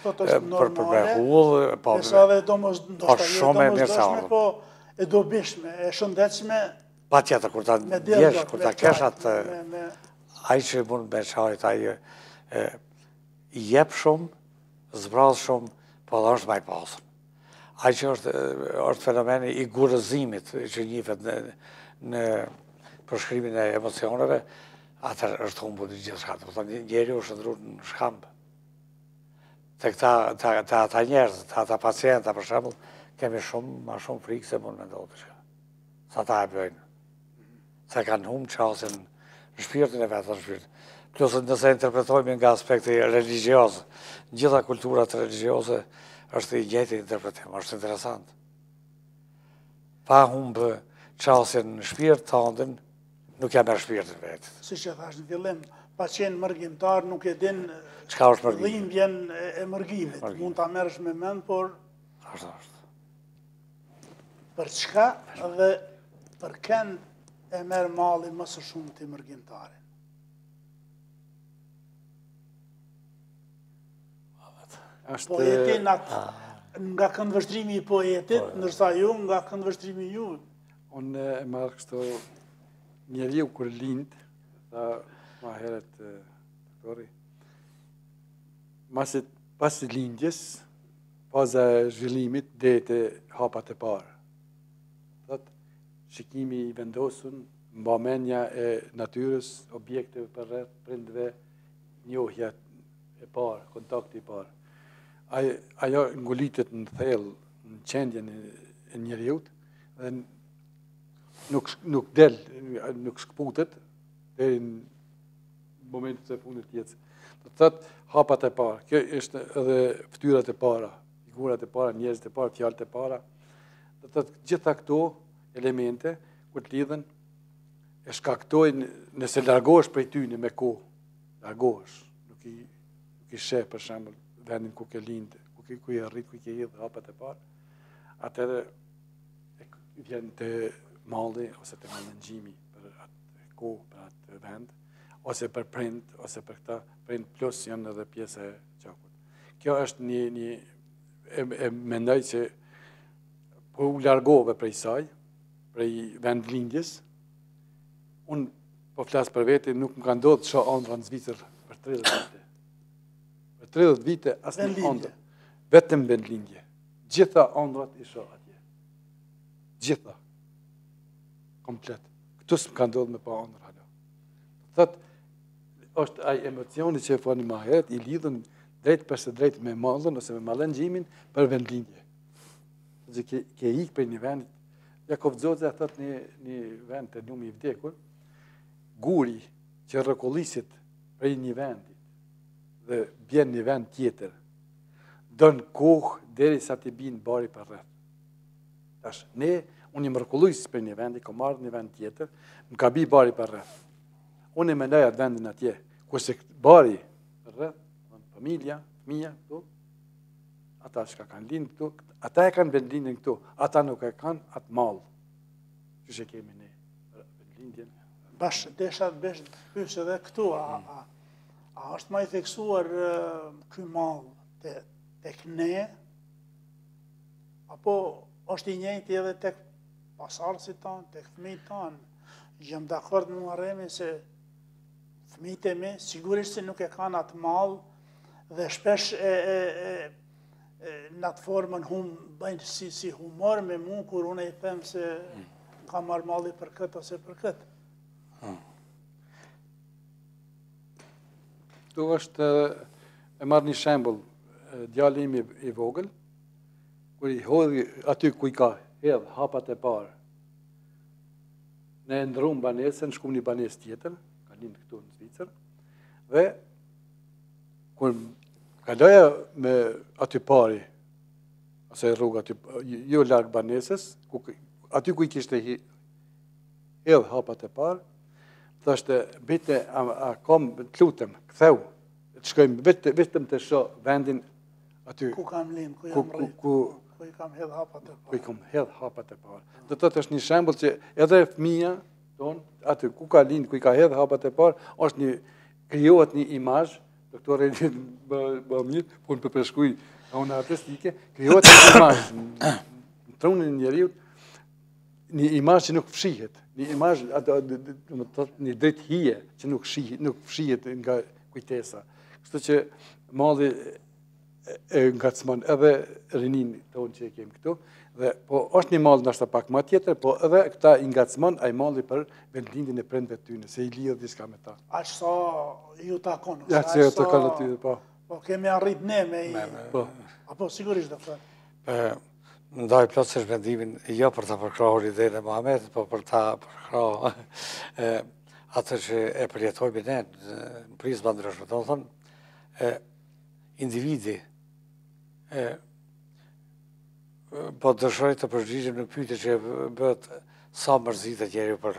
për me hudhë, po shumë e mirësarë. Po e dobishme, e shëndetshme. Pa tjetër, kur ta djesh, kur ta kesh atë, aj që mund me qajt, aj i jep shumë, zbraz shumë, po edhe është maj pasën. Aj që është fenomeni i gurëzimit që njifet në përshkrimin e emocioneve, atër është humbur një gjithë shkatë. Njeri u shëndru në shkambë. Te ata njerëz, te ata pacienta, për shembull, kemi ma shumë frikë se mund me ndodhë që. Sa ta e bëjnë. Se kanë humbë qasin në shpirtin e vetë, në shpirtin. Plus nëse interpretojmë nga aspekti religios, gjitha kulturat religiose është i njëjti interpretim, është interesant. Pa humbë qasin në shpirt të andin, nuk jam e shpirtin vetë. Si që thash në fillim, pa qenë mërgjimtar nuk e din dhimbjen e mërgjimit. Mund të merresh me mend, por për çka dhe për kënd e merr malli më së shumti mërgjimtarin. Poeti nga këndvështrimi i poetit, ndërsa ju nga këndvështrimi ju. Unë e marrë kështu njeriu kur lind, tha ma heret doktori, pas lindjes, pas zhvillimit, dete hapat e parë. Thot, shikimi i vendosun, mbamenja e natyrës, objekteve për rreth, prindve, njohja e parë, kontakti i parë. Ajo ngulitet në thellë, në qendjen e njeriut, dhe nuk del, nuk shkputet, deri në momentet e fundit të jetës. Do të thotë hapat e para, kjo është edhe fytyrat e para, figurat e para, njerëzit e para, fjalët e para. Do të thotë gjitha këto elemente kur të lidhen e shkaktojnë, nëse largohesh prej tyne me kohë, largohesh, nuk i sheh për shembull vendin ku ke lindë, ku i arrit, ku i ke hidhë hapat e parë, atëherë vjen të malli ose të mallëngjimi për atë kohë, për atë vend, ose për prind, ose për këta prind plus janë edhe pjesë e gjakut. Kjo është e mendoj që po u largove prej saj, prej vend lindjes, unë po flas për vete, nuk më ka ndodhur shoh ëndra në Zvicër për 30 vite. 30 vite asë një ëndër, vetëm vendlindje. Gjitha ëndrat i shoh atje. Gjitha. Komplet. Këtu s'm ka ndodhur me pa ëndër halo. Thot, është ai emocioni që e foni më herët, i lidhën drejt për së drejt me mallën ose me mallëngjimin për vendlindje. Dhe ke ikë për një vend, Jakov Xoxa thot një vend të lumi i vdekur, guri që rrekullisit për një vendi, dhe bjen një vend tjetër, dën kohë deri sa të binë bari për rreth. Tash, unë i mërkulluis për një vend, i kom marrë një vend tjetër, më ka bi bari për rreth. Unë i mendoj atë vendin atje, kurse bari për rreth, familja, fëmija, ata që kanë linë këtu, ata e kanë vendlindjen këtu, ata nuk e kanë atë mall. Që që kemi ne vendlindjen. Desha të besh pyes edhe këtu, a është më i theksuar ky mall tek ne, apo është i njëjti edhe tek pasardhësit tanë, tek fëmijët tanë? Jam dakord me marrëmi se fëmijët e mi sigurisht se nuk e kanë atë mall dhe shpesh në atë formën bëjnë si humor me mu kur unë i them se kam marrë malli për këtë ose për këtë. Tu është e marrë një shembull, djali im i vogël, kur i hodhi aty ku i ka hedh hapat e parë. Ne ndrum banesën, shkum një banesë tjetër, ka lind këtu në Zvicër, dhe kur kaloja me aty pari, ose rruga aty, jo larg banesës, aty ku i kishte hedh hapat e parë, thoshte, bite, a kom, të lutem, ktheu, të shkojmë vetëm të shoh vendin aty. Ku kam lind, ku jam rrit, ku i kam hedh hapat e parë. Ku i kam hedh hapat e parë. Do të thotë është një shembull që edhe fëmia ton, aty ku ka lind, ku i ka hedh hapat e parë, është krijohet një imazh, doktore më mirë, po në përshkruaj unë artistike, krijohet një imazh në trunin e njeriu, një imazh që nuk fshihet, një imazh, do të thotë një drejt hije që nuk fshihet nga kujtesa. Kështu që malli e ngacmon edhe rinin tonë që e kemi këtu, dhe po është një mall ndoshta pak më tjetër, po edhe këta i ngacmon ai malli për vendlindjen e prindve të tyre, se i lidh diçka me ta. Aq sa ju takon. Ja, që ju takon aty, po. Po kemi arrit ne me i... Po. Apo sigurisht do thënë. Ndaj plotësisht vendimin jo për ta përkrahur idenë e Muhamedit, po për ta përkrahur atë që e përjetojmë ne në prizma ndryshme. Do të thonë, individi po dëshiroj të përgjigjem në pyetje që bëhet sa mërzitet njeriu për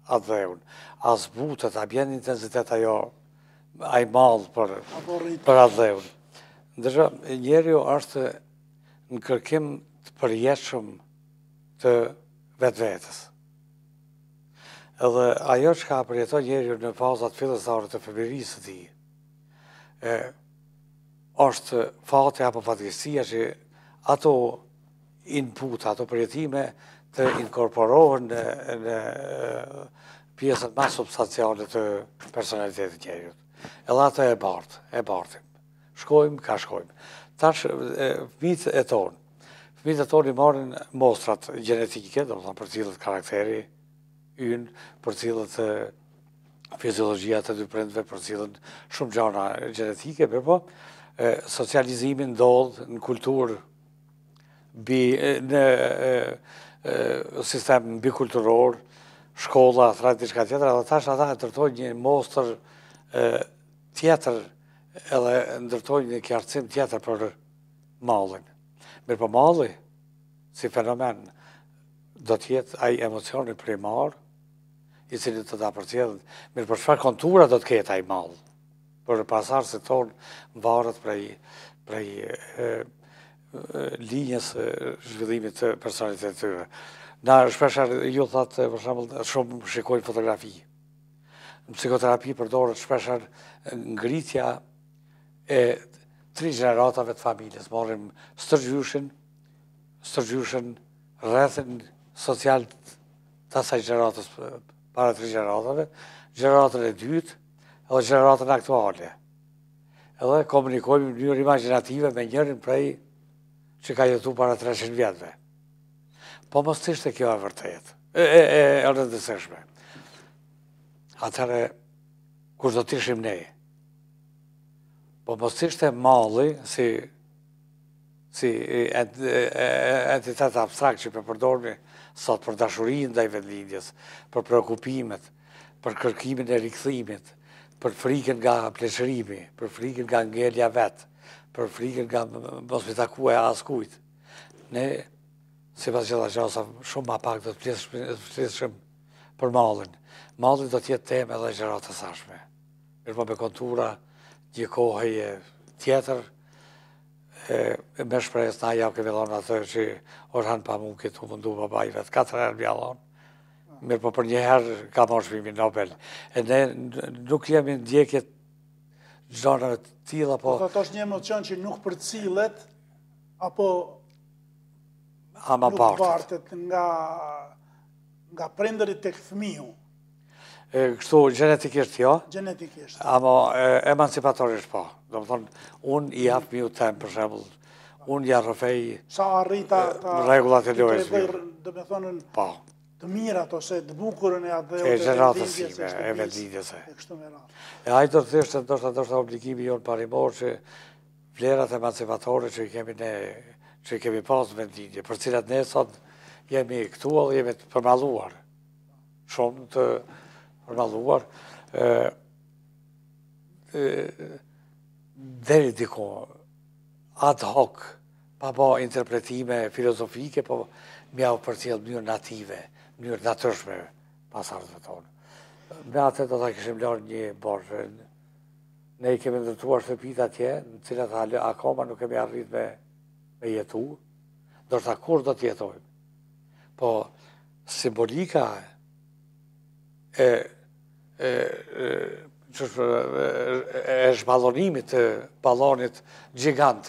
atë dheun. As butet, a bjen intensitet ajo, ai mall për atë dheun. Ndërsa njeriu është në kërkim të përjetshëm të vetvetes. Edhe ajo që ka përjeton njeriu në fazat fillestare të fëmijërisë së tij, është fati apo fatkeqësia që ato input, ato përjetime të inkorporohen në pjesën më substanciale të personalitetit njeriu. Edhe ato e bartim. Shkojmë, ka shkojmë. Tash, fëmijët e tonë i marrin mostrat gjenetike, do të thonë për cilët karakteri ynë, për cilët fiziologjia të dy prindve, për cilët shumë gjëra gjenetike, po socializimi ndodh në kulturë, në sistem bikulturor, shkolla, thra diçka tjetër, edhe tash ata e ndërtojnë një mostër tjetër, edhe ndërtojnë një qartësim tjetër për mallin. Mirë po malli, si fenomen, do t'jetë ai emocioni primar, i cili të ta përcjellë. Mirë për çfarë kontura do të ketë ai mall? Për pasardhësit tonë varet prej linjës zhvillimit të personalitetit të tyre. Na shpesh ju thatë, për shembull, shumë shikojnë fotografi. Në psikoterapi përdoret shpesh ngritja e 3 gjeneratave të familjes. Marrim stërgjyshin rrethin social të asaj gjeneratës para 3 gjeneratave, gjeneratën e dytë edhe gjeneratën aktuale. Edhe komunikojmë në mënyrë imagjinative me njërin prej që ka jetu para 300 vjetëve. Po mos ishte kjo e vërtet, e rëndësishme. Atëherë, kur do t'ishim ne? Po mos ishte malli si entitet abstrakt që përdorni sot për dashurinë ndaj vendlindjes, për preokupimet, për kërkimin e rikthimit, për frikën nga pleqërimi, për frikën nga ngelja vetë, për frikën nga mos me takue askujt. Ne, si pas gjitha gjasa, shumë ma pak do të flisëshim për mallin. Malli do t'jetë temë edhe gjërat të sashme. Mirë po me kontura një kohëje tjetër, me shpresë na ja kemi dhonë atë që Orhan Pamukit u mundu babai vetë 4 herë mja dhonë. Mirë po për një herë ka marrë çmimin Nobel. E ne nuk jemi ndjekjet gjanëve të tilla, po... Do të është një emocion që nuk përcillet, apo ama nuk bartet nga prindërit tek fëmiu. Kështu gjenetikisht jo, Gjenetikisht. ama emancipatorisht po. Do më thonë, unë i jap miu tem, për shembull, unë ja rrëfej Sa arrita rregullat e lojës. Do me thonën Po. të mirat ose të bukurën e atë E gjeneratës sime, e vendindjese. E kështu me radhë. E ajë do të thishtë, ndoshta obligimi jonë parimor që vlerat emancipatore që kemi ne, që kemi pas vendindje, për cilat ne sot jemi këtu edhe jemi të përmalluar. Shumë të përmalluar. Deri diko, ad hoc, pa ba interpretime filozofike, po mja u përcjell mënyrë native, mënyrë natyrshme pasardhësve tonë. Me atë do ta kishim lërë një borë. Ne i kemi ndërtuar shtëpit atje, në cilat akoma nuk kemi arrit me jetu, ndërsa kur do të jetojmë. Po simbolika e zhballonimit të ballonit gjigant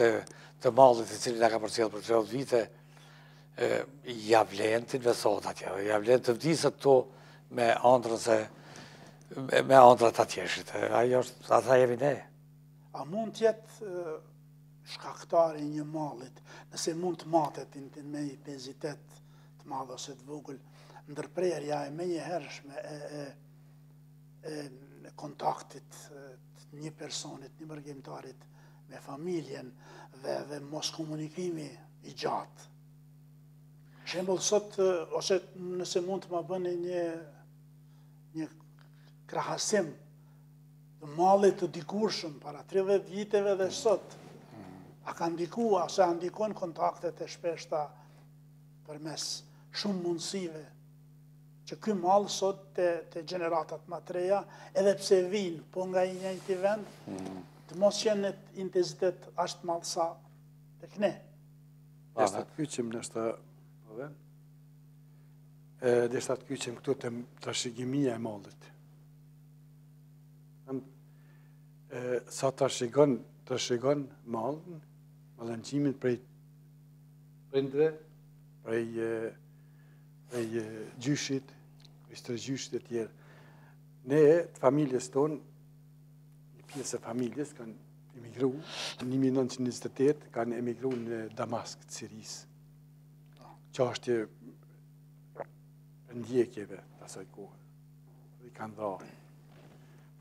të mallit i cili na ka përcjell për 30 vite, ja vlen të investohet atje, ja vlen të vdiset këtu me ëndrat atjeshit. Ajo është, ata jemi ne. A mund t'jetë shkaktari një mallit, nëse mund të matet me i pezitet të madh ose të vogël, ndërprerja e menjëhershme e kontaktit të një personit, një mërgjimtarit me familjen dhe mos komunikimi i gjatë. Shembull sot, ose nëse mund të ma bëni një krahasim të mallit të dikurshëm para 30 viteve dhe sot, a ka ndikua, ose a ndikon kontaktet e shpeshta përmes shumë mundësive, që ky mall sot të gjeneratat më të reja, edhe pse vinë po nga i njëjti vend, të mos qenë intensitet ashtë mallsa tek ne. Deshta të kyqim nështë deshta të kyqim këtu të trashëgimia e mallit. Sa trashëgon mallin, mallënqimin prej prindve, prej gjyshit, prej stërgjyshit e tjerë. Ne, të familjes tonë, një pjesë e familjes kanë emigru, në 1928 kanë emigru në Damask të Sirisë. Qashtje ndjekjeve të asaj kohë. Dhe i kanë dha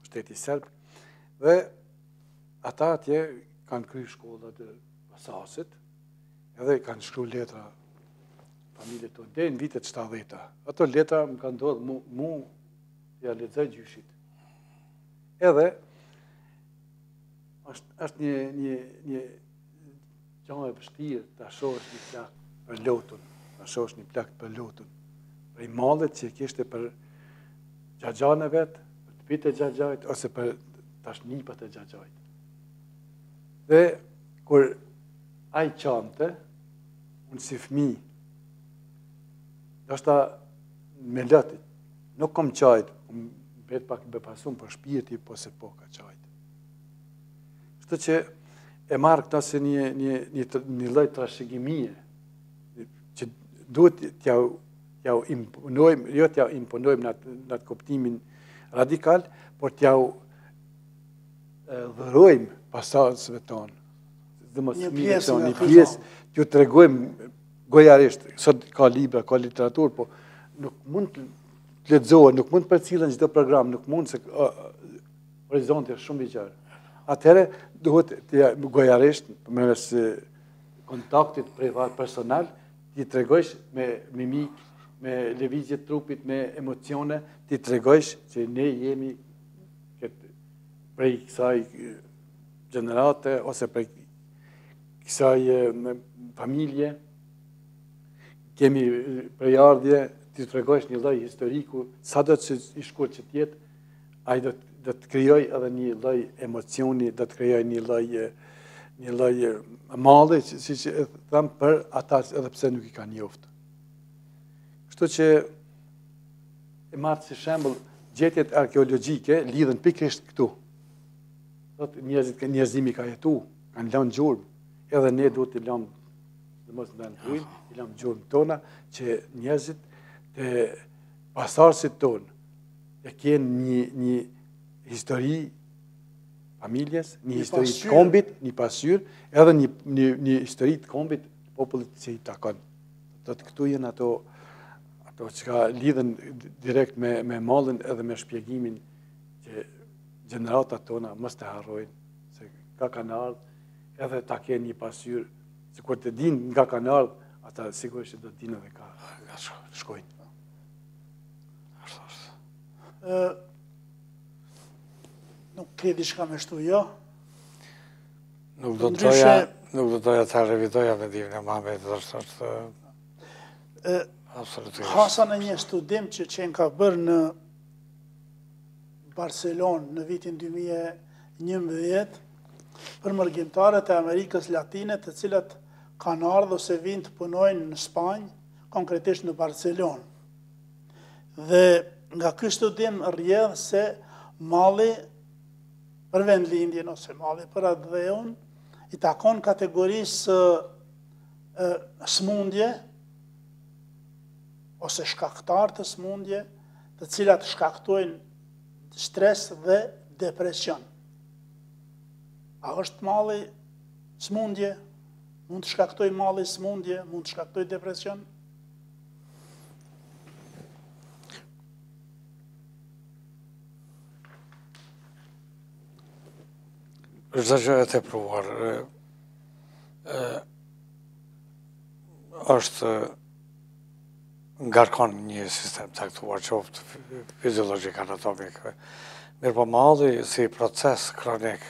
pushteti serb. Dhe ata atje kanë kry shkollat e pasasit, edhe kanë shkru letra familje tonë, dhe në vitet 70. Ato letra më kanë ndodhë mu ja lexoj gjyshit. Edhe është një gjë e vështirë të shohësh një plak për lotun, të shohësh një plak për lotun, për i mallet që kishte për gjagjan e vetë, për të pite gjagjajt, ose për tash nipat e gjagjajt. Dhe kur ai qante, unë si fëmi, ndoshta me lëtit, nuk kom qajt, bet pak bepasum për shpirti, po se po ka qajt. Kështu që e marrë këta se një lloj trashëgimie, që duhet t'ja imponojmë, jo t'ja imponojmë në atë kuptimin radikal, por t'ja dhërojmë pasardhësve tonë. Një pjesë, t'ju tregojmë gojarisht, sot ka libra, ka literaturë, po nuk mund të lexohet, nuk mund të përcillen çdo program, nuk mund se horizonti është shumë i gjerë. Atëherë duhet të gojarisht përmes kontaktit privat personal, ti tregojsh me mimik, me lëvizje të trupit, me emocione, ti tregojsh që ne jemi prej kësaj gjenerate ose prej kësaj familje, kemi prejardhje, ti tregojsh një lloj historiku, sa do të i shkurt që tjetë, ai do të krijoj edhe një lloj emocioni, do të krijoj një lloj një lloj malli, si që e them për ata edhe pse nuk i kanë njoftë. Kështu që e marrë si shembull gjetjet arkeologjike lidhen pikërisht këtu. Thotë njerëzimi ka jetu, kanë lënë gjurmë, edhe ne duhet të lëmë, domos ndaj i lëmë gjurmë tona që njerëzit të pasardhësit tonë e kenë një histori familjes, një histori të kombit, një pasqyrë, edhe një histori të kombit të popullit që i takon. Do të këtu jenë ato që lidhen direkt me mallin edhe me shpjegimin që gjeneratat tona mos të harrojnë, se ka kanë ardhur edhe ta kenë një pasqyrë, se kur të dinë nga kanë ardhur, ata sigurisht do të dinë edhe ka shkojnë. Nuk ke diçka me shtu, jo? Nuk do të doja të revidoja vendimin e Muhamedit, është absolutisht. Hasa në një studim që qenë ka bërë në Barcelonë në vitin 2011 për mërgjimtarët e Amerikës Latine të cilat kanë ardhur ose vinë të punojnë në Spanjë, konkretisht në Barcelonë. Dhe nga ky studim rrjedh se malli për vendlindjen ose malli për atë dheun i takon kategorisë smundje ose shkaktar të smundje, të cilat shkaktojnë stres dhe depresion. A është malli smundje? Mund të shkaktoj malli smundje? Mund të shkaktoj depresion? Çdo gjë e tepruar është ngarkon një sistem caktuar, qoftë fiziologjik, anatomik. Mirë po malli si proces kronik,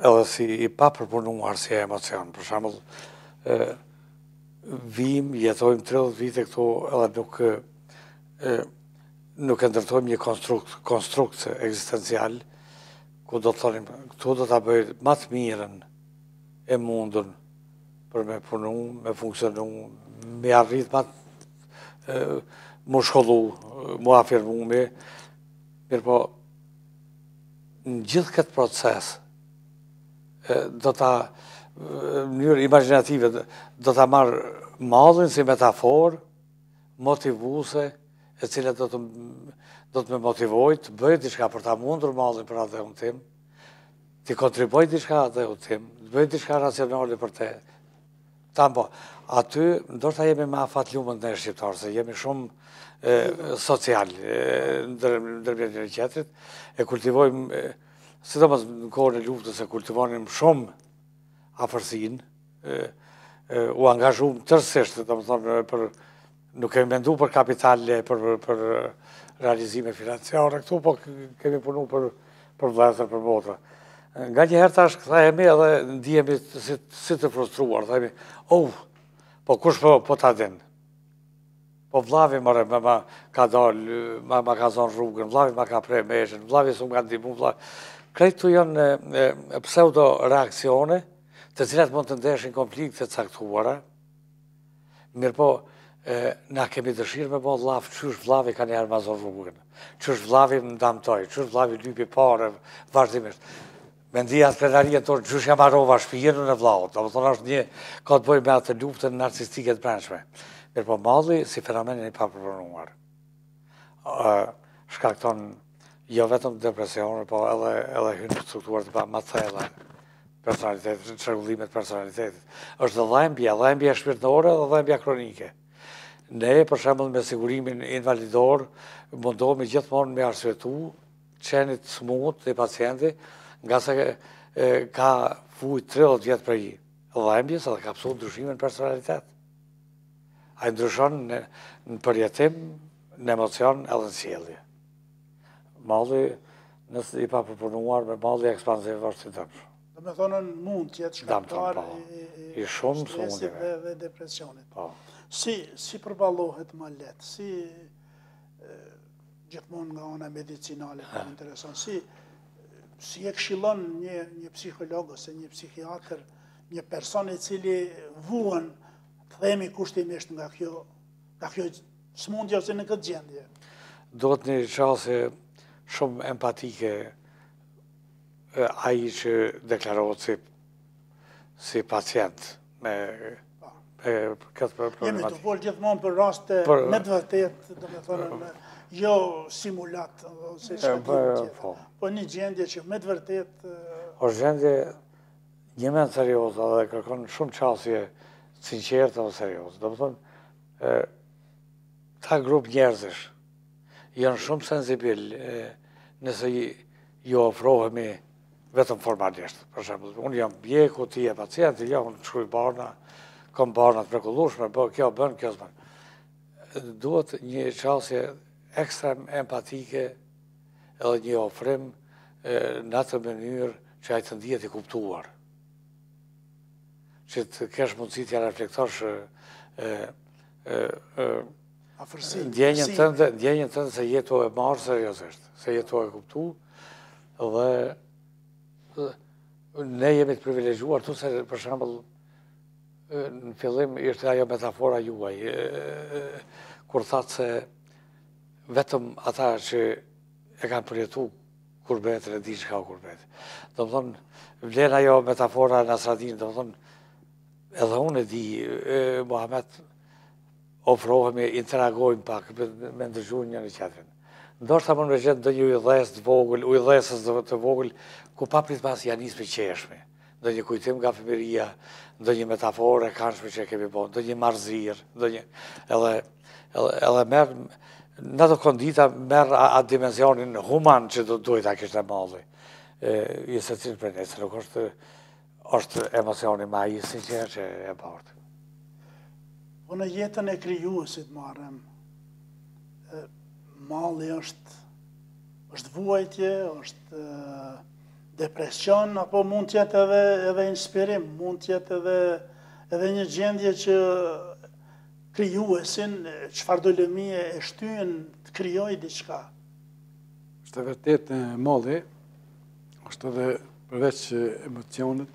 edhe si i papërpunuar si emocion. Për shembull, jetojmë 30 vite këtu edhe nuk e ndërtojmë një konstrukt ekzistencial, ku do të thonim, këtu do të bëjë më të mirën e mundun për me punu, me funksionu, me arrit mu shkollu, mu afirmu me, mirë po, në gjithë këtë proces, do të, në mënyrë imaginative, do të marrë mallin si metaforë, motivuese, e cila do të me motivoj të bëjë diçka për ta mundur mallin për atë dhëun tim, të kontriboj diçka atë dhëun tim, të bëjë diçka racionale për te. Tampo, aty, ndoshta jemi me afat lumën në shqiptarë, se jemi shumë social, ndërmjet njëri tjetrit, e kultivojmë, sidomos në kohën e luftës, e kultivonim shumë afërsinë, u angazhuam tërësisht, domethënë për nuk kemi mendu për kapitale, për realizime financiare këtu, po kemi punu për vëllezër, për botë. Nga njëherë tash këthehemi edhe ndihemi si të frustruar, themi, po kush po ta din? Po vllavi ma ka dalë, ma ka zonë rrugën, vllavi ma ka prej meshën, vllavi s'u ka ndihmu, vllavi. Këto janë pseudo reakcione, të cilat mund të ndeshin konflikte caktuara, mirë po, na kemi dëshirë me bo llaf, qysh vllavi ka njerë ma zonë rrugën, qysh vllavi më damtoj, qysh vllavi lypi pare, vazhdimisht. Mendia të plenarien tonë, qysh jam arrova shpijenën e vllaut, do më thonë është një, ka të bëjë me atë luftën narcistike të brendshme. Mirë po malli si fenomenin i papërpunuar. Shkakton jo vetëm depresioner, po edhe hynë në struktuar të ma thella personalitetit, çrregullimet personalitetit. Është dhëmbja shpirtërore dhe dhëmbja kronike. Ne, për shembull, me sigurimin invalidor, mundohemi gjithmonë me arsyetu qenit smut të pacienti, nga se ka fujt 30 vjetë prej dhëmbjes edhe ka pësu ndryshimin personalitet. A i ndryshon në përjetim, në emocion edhe në sjellje. Malli, nësë i papërpunuar me malli ekspansiv është i dëmshëm. Do me thonën mund të jetë shkaktar i shumë stresit dhe depresionit. Po. Si përballohet më letë, si gjithmonë nga ona medicinale, më intereson, si e këshillon një psikolog ose një psikiatr, një person i cili vuan, të themi kushtimisht nga kjo smundje ose në këtë gjendje? Duhet një qasje shumë empatike aji që deklarohet si pacient me këtë problematikë. Jemi të folë gjithmonë për raste me të vërtet, do me thonë, jo simulat, ose shkëtim tjetër, po një gjendje që me të vërtet... është gjendje një men serioza dhe kërkon shumë qasje sinqertë dhe seriozë. Do më thonë, ta grup njerëzish janë shumë sensibil nëse ju ofrohemi vetëm formalisht. Për shembull, unë jam mjeku, ti je pacienti, ja, unë shkruaj barna, kam barna të mrekullueshme, po kjo bën, kjo s'bën. Duhet një qasje ekstrem empatike edhe një ofrim në atë mënyrë që ai të ndihet i kuptuar. Që të kesh mundësi t'ja reflektosh ndjenjën tënde se jetu e marrë seriozisht, se jetu e kuptu, dhe ne jemi të privilegjuar, tu se për shembull në fillim ishte ajo metafora juaj, kur thatë se vetëm ata që e kanë përjetu kurbetin e di që ka kurbetin. Do më thonë, vlen ajo metafora Nasradin, do më thonë, edhe unë e di, Muhamet, ofrohemi, interagojmë pak, me ndërgjuhën një në qetërin. Ndoshta më në gjetë ndë një ujëdhes të vogël, ujëdhesës të vogël, ku paprit pas janë nisë për qeshme. Ndë një kujtim nga fëmiria, ndë një metaforë e kanshme që kemi bon, ndë një marzirë, edhe merë, në të kondita merë atë dimensionin human që duhet a kishtë e Malli. I se cilë për ne, se nuk është emocioni ma i sinqerë që e bartë. Po në jetën e krijuesit marrëm, Malli është vuajtje, është depresion, apo mund tjetë edhe inspirim, mund tjetë edhe një gjendje që krijuesin, çfarëdo lëmie e shtyen të krijojë diçka. Është e vërtet Malli, është edhe përveç emocionet,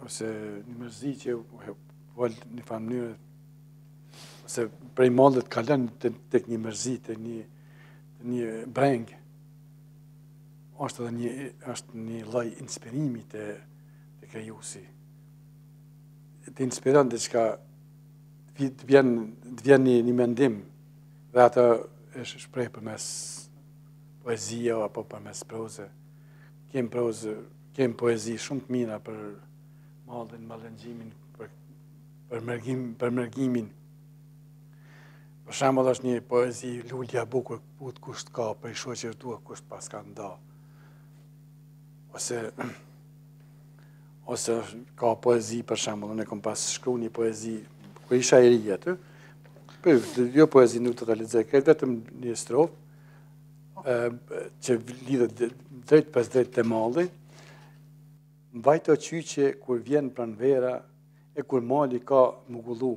ose një mërzi që volë një mënyrë, ose prej Mallit kalën tek një mërzi, tek një breng, është një lloj inspirimi të krijuesi. Të inspiron diçka, të vjen një mendim, dhe ato është shpreh përmes poezia apo përmes proze. Kem poezi shumë të mira për Mallin, mallëngjimin, për mërgimin. Për shembull është një poezi lulja bukur put kusht ka, për i shoqër tua kusht pas ka nda. Ose ka poezi, për shembull, unë kam pas shkruar një poezi, kur isha i ri aty, jo poezi nuk të realizoj, vetëm një strofë, që lidhet drejt pas drejt të Malli, mbajto qyqe kur vjen pranvera, e kur Malli ka mugullu,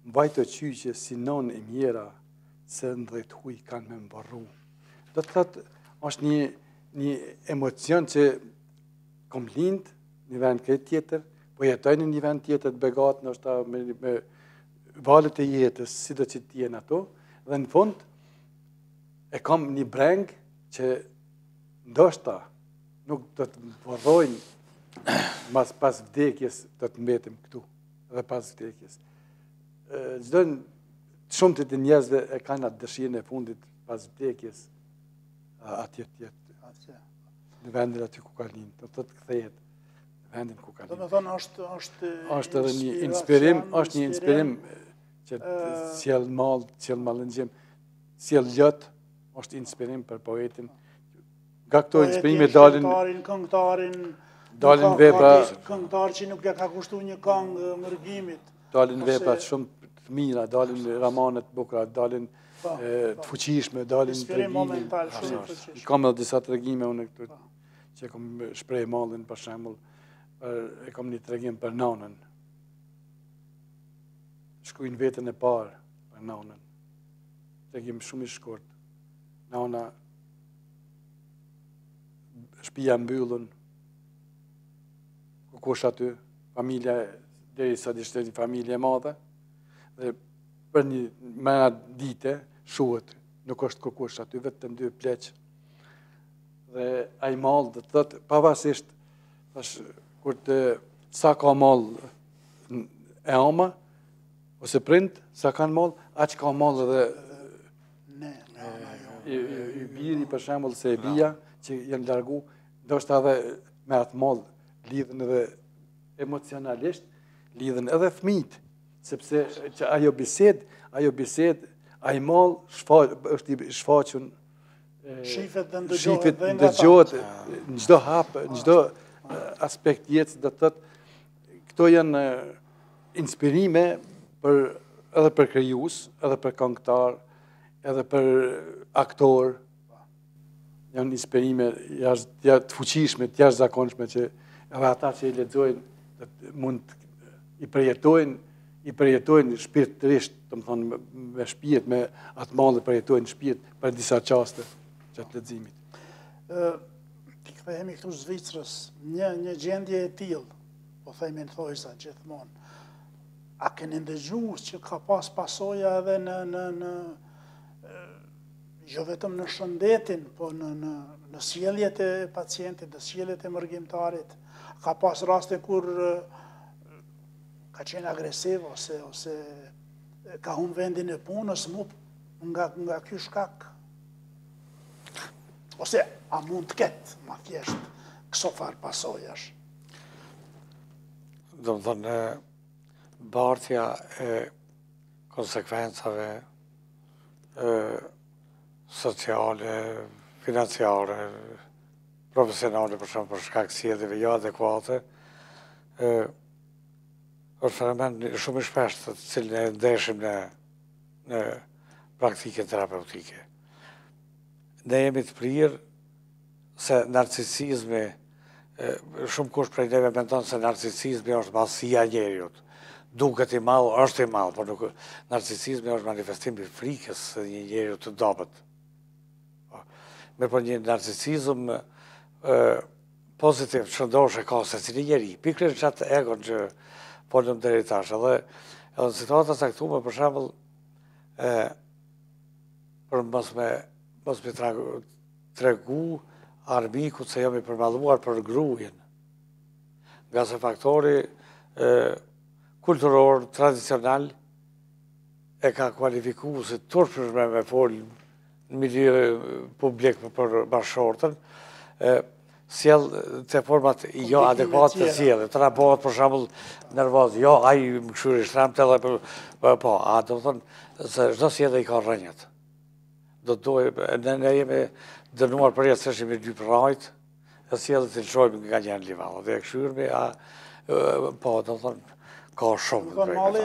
mbajto qyqe si non e mjera, se ndrejt huj kanë me mbarru. Do të thotë, është një emocion që kom lind një vend këtë tjetër, po jetoj në një vend tjetër të begat, nështë me valet e jetës, si do që t'jen ato, dhe në fund, e kam një breng që ndoshta nuk do të vorrojnë pas vdekjes do të mbetim këtu, edhe pas vdekjes. Shumë të njerëzve e kanë atë dëshirën e fundit pas vdekjes atje tjetë. Në vendin aty ku ka lind, do të kthehet në vendin ku ka lind. Do me thonë është edhe një inspirim, është një inspirim që sjell mall, sjell mallëngjim, sjell ljot, është inspirim për poetin. Nga këto inspirime dalin vepra, këngëtar që nuk ja ka kushtuar një këngë Mërgimit. Dalin vepra shumë të mira, dalin romanet bukura, dalin të fuqishme, dalin tregime. Kam edhe disa tregime unë këtu që kam shpreh Mallin për shembull, e kam një tregim për nanën. Shkruajnë vetën e parë për nanën. Tregim shumë i shkurt. Nana shtëpia mbyllën, kush aty, familja derisa ishte një familje e madhe, dhe për një mëna dite shuhet, nuk është kush aty, vetëm 2 pleq. Dhe ai mall do të thotë pavarësisht kur sa ka mall e ama ose prind, sa kanë mall, aq ka mall edhe i biri për shembull se e bija që janë largu, ndoshta edhe me atë mall lidhen edhe emocionalisht, lidhen edhe fëmijët, sepse që ajo bised, ai mall është i shfaqur, shifet dhe ndëgjohet në çdo hap, në çdo aspekt jetës, do të thotë këto janë inspirime edhe për krijues, edhe për këngëtar, edhe për aktor. Janë inspirime të fuqishme, të jashtëzakonshme që edhe ata që i lexojnë mund i përjetojnë shpirtërisht, domethënë me shpirt, me atë mall e përjetojnë shpirt për disa çaste gjatë leximit. Ti kthehemi këtu Zvicrës, një gjendje e tillë, po themi në thojza gjithmonë. A keni ndëgjuar që ka pasoja edhe në jo vetëm në shëndetin, po në sjelljet e pacientit, në sjelljet e mërgimtarit? Ka pas raste kur ka qenë agresiv ose ka humbur vendin e punës nga ky shkak? Ose a mund të ketë, ma thjesht, këso farë pasojash? Do të thonë, bartja e konsekvencave sociale, financiare, profesionale, për shumë për shkak sjelljeve jo adekuate, është fenomen shumë i shpeshtë, të cilin e ndeshim në praktike terapeutike. Ne jemi të prirë se narcisizmi, shumë kush prej neve mendon se narcisizmi është mallësia e njeriut. Duket i madh, është i madh, por nuk narcisizmi është manifestim i frikës së një njeriu të dobët. Me një narcisizëm pozitiv që ndoshe ka secili njeri, pikërisht çatë egon që folëm deri tash, edhe në situata caktuar, për shembull, për mos me tregu armikut se jam i përmalluar për gruajen. Nga se faktori kulturor, tradicional, e ka kualifikuar si turpshme me fol në milieu publik për bashkëshortën, sjell të format jo adekuate të sjelljes. Të bëhet për shembull nervoz, jo, ai më këshyri shtremt edhe po, a do të thonë se çdo sjellje i ka rrënjët. Ne jemi dënuar për jetë se shimi 2 prajt, e sjelljet të lëshojmë nga një livalla. Dhe e këshyrmi, po, do të thonë, ka shumë. Do malli,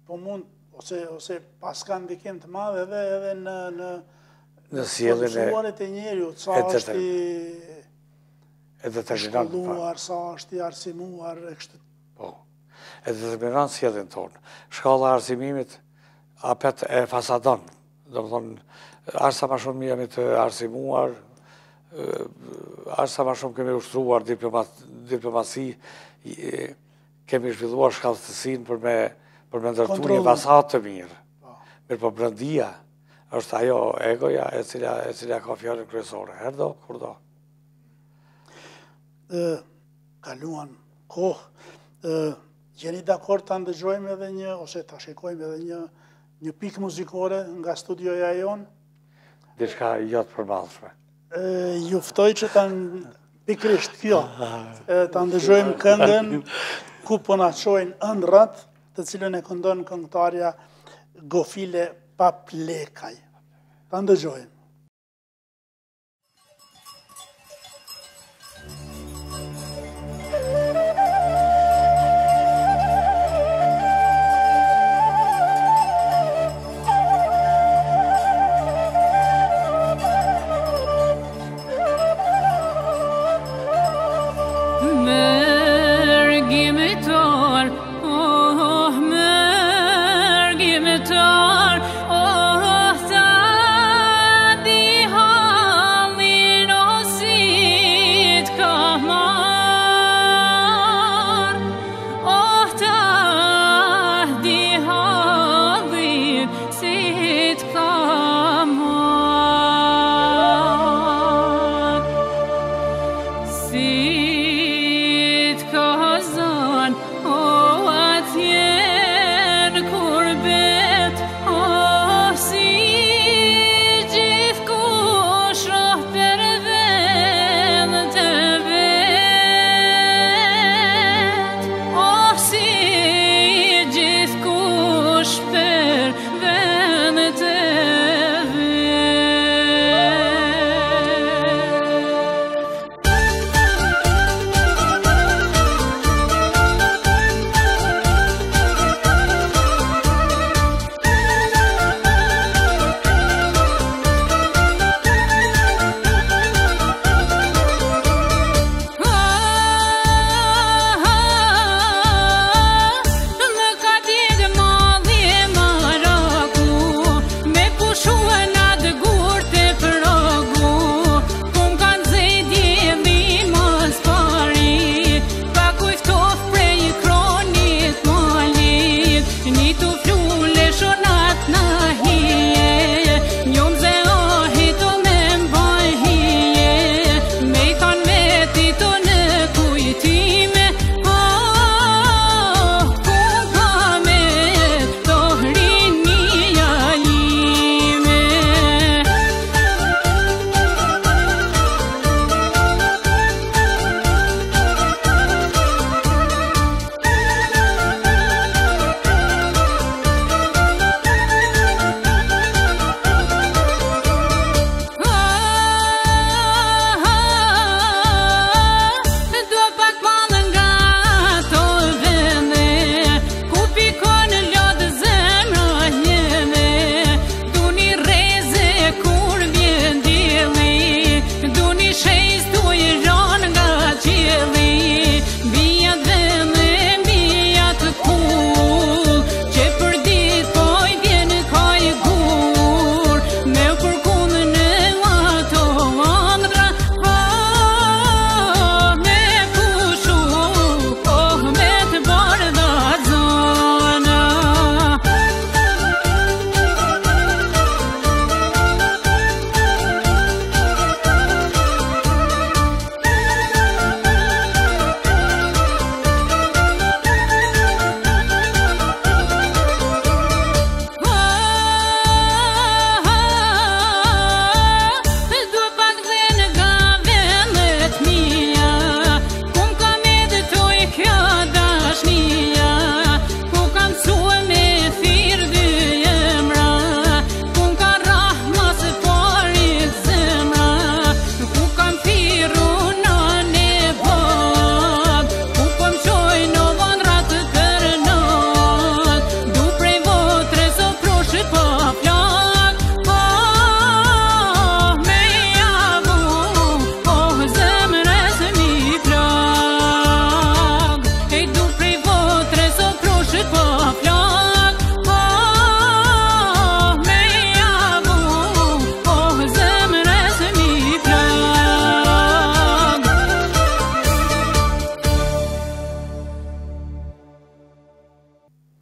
po mund, ose pas ka ndikim të madh edhe në sjelljen e njeriut, sa është i shkolluar, sa është i arsimuar. Po, e determinon sjelljen tonë. Shkalla e arsimimit apet e fasadon. Do të thonë, aq sa më shumë jemi të arsimuar, aq sa më shumë kemi ushtruar diplomasi, kemi zhvilluar shkallëtësinë për me ndërtu një fasad të mirë. Mirë po brendia është ajo egoja e cila ka fjalën kryesore, herdo, kurdo. Kaluan kohë, jeni dakord ta ndëgjojmë edhe ose ta shikojmë edhe një pikë muzikore nga studioja jonë? Diçka jo të përballshme. Ju ftoj që pikërisht kjo, ta ndëgjojmë këngën ku po na çojnë ëndrat, të cilën e këndon këngëtarja Gofile Paplekaj. Ta ndëgjojmë. Mërgimitar, oh, ta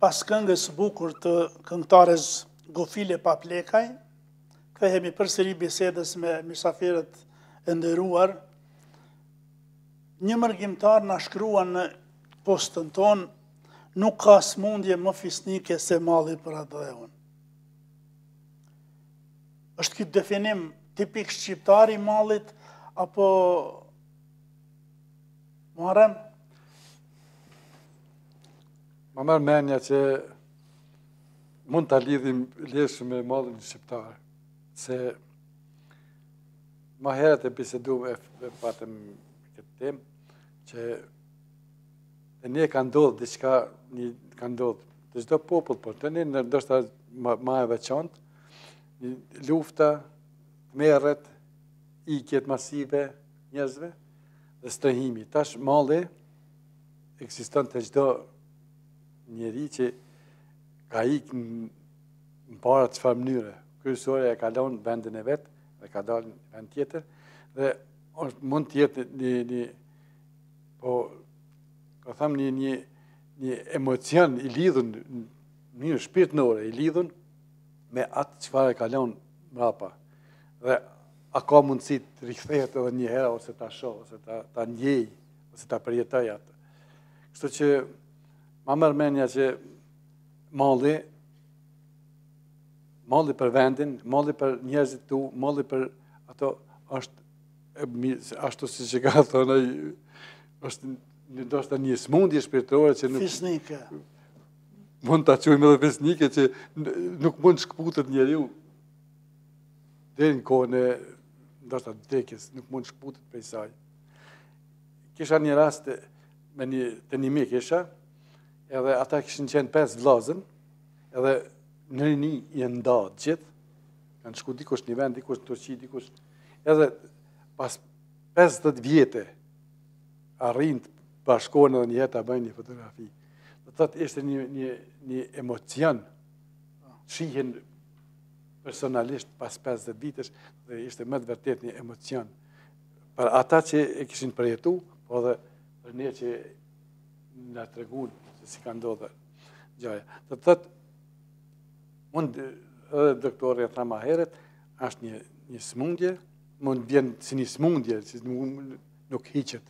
pas këngës bukur të këngëtares Gofile Paplekaj, kthehemi përsëri bisedës me mysafirët e nderuar. Një mërgjimtar na shkrua në postën tonë, nuk ka smundje më fisnike se malli për adheun. Është ky definim tipik shqiptar i mallit, apo Muharrem? Ma merr mendja që mund ta lidhim leshë me mallin shqiptar, se ma herët e biseduam e patëm këtë temë, që e ne ka ndodhur diçka, ka ndodhur të çdo popull, por tani ndoshta ma e veçantë, një lufta, merret, ikjet masive njerëzve dhe strehimi. Tash malli ekziston te çdo njeri që ka ikë në para çfarë mënyre. Kryesore e kalon vendin e vet dhe ka dalë në vend tjetër dhe mund të jetë një po ka them një emocion i lidhur në mënyrë shpirtërore, i lidhur me atë çfarë e kalon mbrapa. Dhe a ka mundësi të rikthehet edhe një herë, ose ta shoh, ose ta ndjej, ose ta përjetoj atë. Kështu që ma merr mendja që malli për vendin, malli për njerëzit tu, malli për ato është ashtu siç e ka thënë ai, është ndoshta një smundje shpirtërore që nuk Fisnike. Mund ta quajmë edhe fisnike, që nuk mund shkputet njeriu deri në kohën e ndoshta vdekjes, nuk mund shkputet prej saj. Kisha një rast te një mik isha, edhe ata kishin qenë 5 vllazën, edhe në rini i nda gjithë, kanë shku dikush një vend, dikush në Turqi, dikush, edhe pas 50 vjete arrin të bashkohen edhe një herë ta bëjnë një fotografi. Do thotë ishte një emocion, shihen personalisht pas 50 vitesh, dhe ishte më të vërtet një emocion për ata që e kishin përjetu, po dhe për ne që na treguan se si ka ndodhur gjaja. Do thotë mund edhe doktori e tha më herët, është një smundje, mund vjen si një smundje, që nuk hiqet.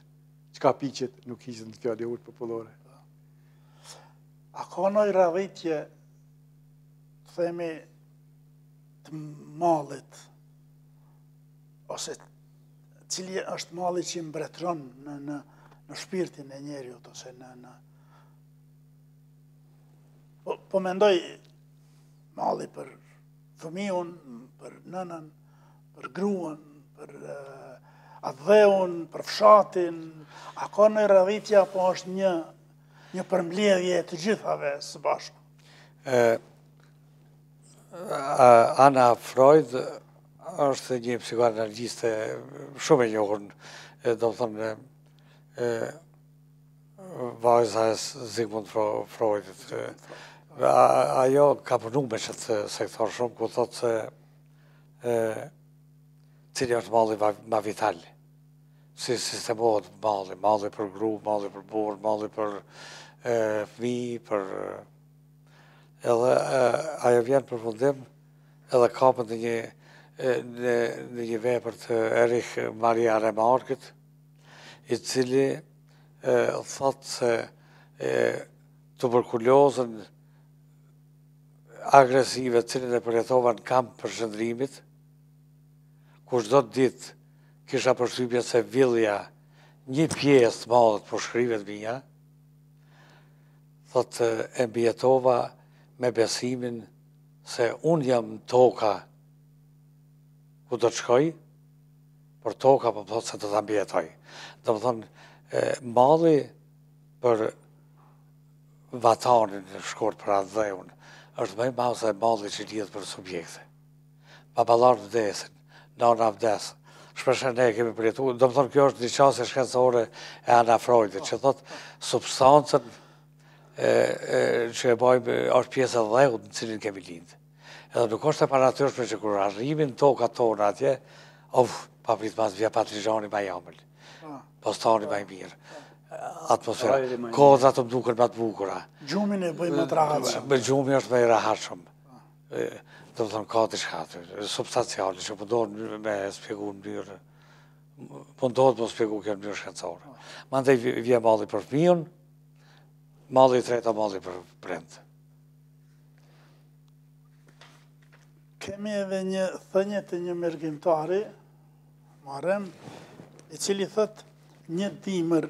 Çka piqet, nuk hiqet në fjalë urtë popullore. A ka ndonjë rrëdhitje, themi, të mallit, ose cili është malli që mbretëron në shpirtin e njeriut, ose në po mendoj malli për fëmijën, për nënën, për gruan, për adheun, për fshatin, a ka në rrëdhitje apo është një përmbledhje të gjithave së bashku? Ana Freud është një psikoanaliste shumë e njohur, do të thonë vajza e Sigmund Freudit. Ajo ka punu me qëtë sektor shumë, ku thotë se cili është malli ma vital. Si sistemohet malli për gru, malli për burr, malli për fëmijë, për edhe ajo vjen për fundim, edhe kapët në një vepër të Erich Maria Remarquet, i cili thotë se tuberkulozën agresive, cilin e përjetova në kamp për shëndrimit, ku çdo ditë kisha përshtypjen se villja një pjesë të madhe të shkrivet mia, thotë e mbijetova me besimin se unë jam toka ku do të shkoj, por toka po thotë se do ta mbijetoj. Do të thonë, malli për vatanin në shkurt për adheun, është më i madh se malli që lidhet për subjekte. Baballar vdesin, nana vdes. Shpesh ne kemi përjetuar, do të thonë kjo është diçka shkencore e Ana Freudit, që thotë substancën që e bojmë është pjesë e dheut në cilin kemi lindë. Edhe nuk është e paratyrshme që kur arrimin tokat tona atje, paprit mas vja patrizhani ma jamël, postani ma i mirë. atmosfera. Koza të mduken më të bukura. Gjumin e bëjmë më të rahatshëm. Me gjumi është më i rahatshëm. Do të thonë ka diçka aty, substanciale që mundohen me spjegu në mënyrë, mundohet më spjegu kjo në mënyrë shkencore. Mandej vjen malli për fëmijën, malli i tretë malli për prindë. Kemi edhe një thënje të një mërgjimtari, marem, i cili thët një dimër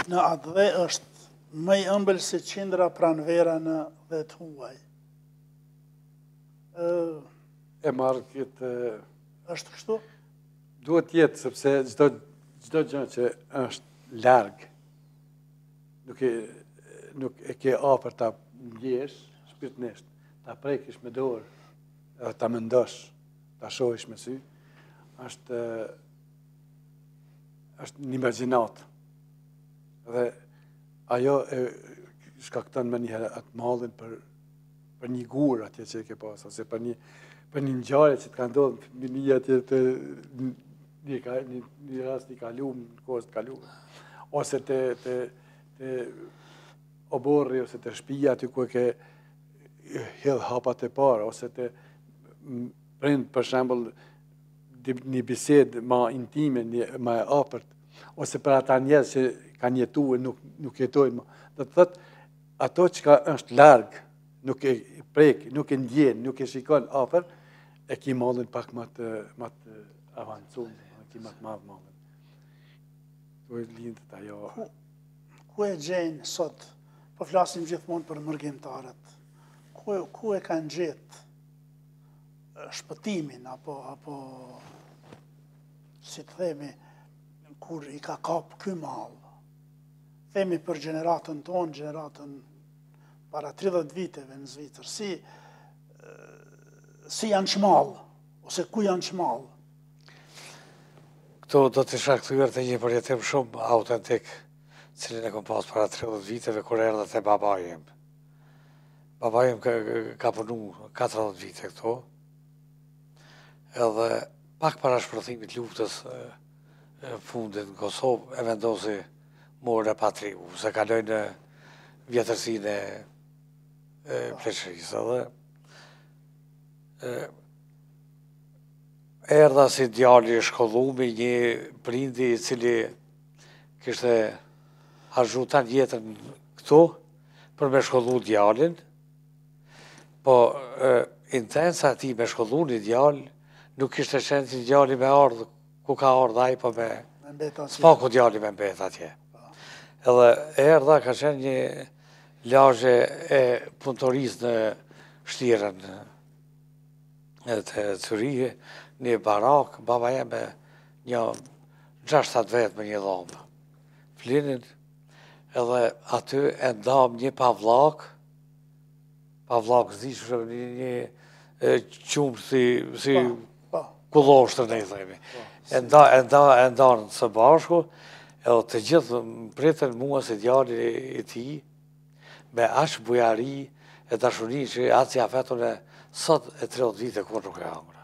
në atë dhe është më i ëmbël se qindra pranvera në dhe të huaj. E marrë këtë... është kështu? Duhet jetë, sepse gjdo gjë që është largë, nuk e ke afër ta ndjesh, shpirtnisht, ta prekish me dorë, edhe ta mendosh, ta shohish me sy, është një imagjinat. Dhe ajo e shkakton më njëherë atë mallin për një gur atje që e ke pas, ose për një ngjarje që të ka ndodhur fëmijë atje të një rast i kaluar, në kohë të kaluar, ose te oborri ose te shtëpia aty ku e ke hedh hapat e parë, ose te prind për shembull një bisedë më intime, më e afërt, ose për ata njerëz që kanë jetuar nuk jetojnë më. Do të thotë ato që është larg, nuk e prek, nuk e ndjen, nuk e shikon afër, e ki mallin pak më të avancuar, e ki më të madh mallin. Tu e lindet ajo. Ku e gjejnë sot, po flasim gjithmonë për mërgjimtarët, ku e kanë gjetë shpëtimin, apo si të themi, kur i ka kap ky mall. Themi për gjeneratën tonë, gjeneratën para 30 viteve në Zvicër, si janë çmall, ose ku janë çmall. Këto do të shkaktuar të një përjetim shumë autentik, cilin e kom pas para 30 viteve, kur erdha te babai im. Babai im ka punu 40 vite këto, edhe pak para shpërthimit luftës fundit në Kosovë, e vendosi morë e patriu, se kaloj në vjetërsinë e pleqërisë. Erdha si djali i shkollumi, një prindi i cili kishte harxhuar jetën këtu për me shkollu djalin, po intensa ati me shkollu një djal nuk kishte qenë që djali me ardhë ku ka ardhë ai, po me s'paku djali me mbet atje. Edhe erdha ka qenë një lagje e punëtorisë në Shtirën të Syri, një barak, baba jeme një 6-7 vetë me një dhomë. Flinin, edhe aty e ndam një pavlak zishë, një qumë si kulloshtër, ne i themi. E ndarën së bashku, edhe të gjithë më pritën mua si djali i ti, me aq bujari e dashuri që atë si afetun e sot e 30 vite kur nuk e hangra.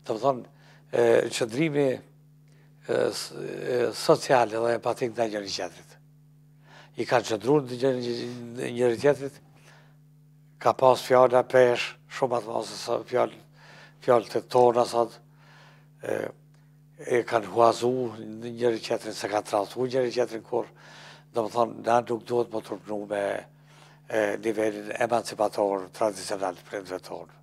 Të më thonë, qëndrimi social dhe empatik në njëri tjetrit. I kanë qëndru në njëri tjetrit, ka pas fjalla pesh, shumë atë masë fjallë të tona, sot, e kanë huazu në njëri tjetrin, se kanë trautu njëri tjetrin kur, dhe më thonë, na nuk duhet më trupnu me nivelin emancipator, tradicional të prindve tonë.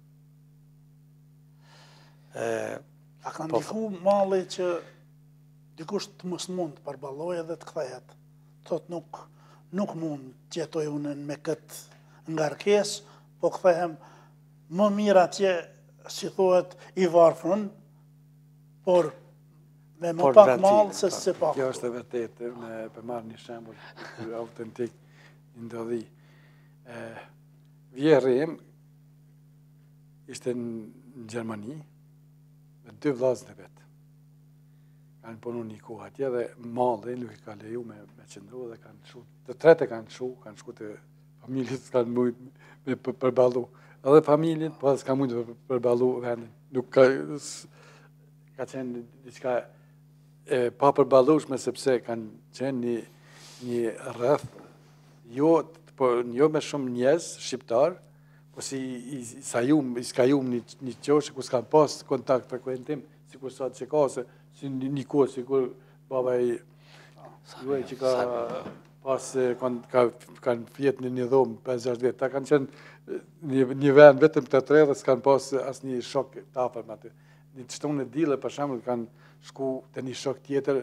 A kanë ndiku malli që dikush të mos mund të përballojë dhe të kthehet. Thot nuk mund të jetoj unë me këtë ngarkesë, po kthehem më mirë atje, si thuhet, i varfën, por me më pak mall se se pak. Kjo është e vërtetë, për marrë një shembull autentik një ndodhi. Vjerri im ishte në Gjermani me 2 vllazën e vet. Kanë punu një kohë atje dhe malli nuk i ka leju me qëndru dhe kanë shku, të tretë kanë shku të familjet s'kanë mujt me përballu. Edhe familjet, po s'ka mujt me përballu vendin. Nuk ka qenë diçka pa përballueshme sepse kanë qenë një rreth jo me shumë njerëz shqiptar, po si iskajum një qoshe ku s'kan pas kontakt frekuentim, sikur sot që ka, si një kohë, sikur baba juaj që ka pas kanë fjet në një dhomë 5-6 vjetë, ta kanë qenë një vend vetëm të tre dhe s'kan pas asë një shok të afërm aty. Një të shtonë në dile, për shembull, kanë shku të një shok tjetër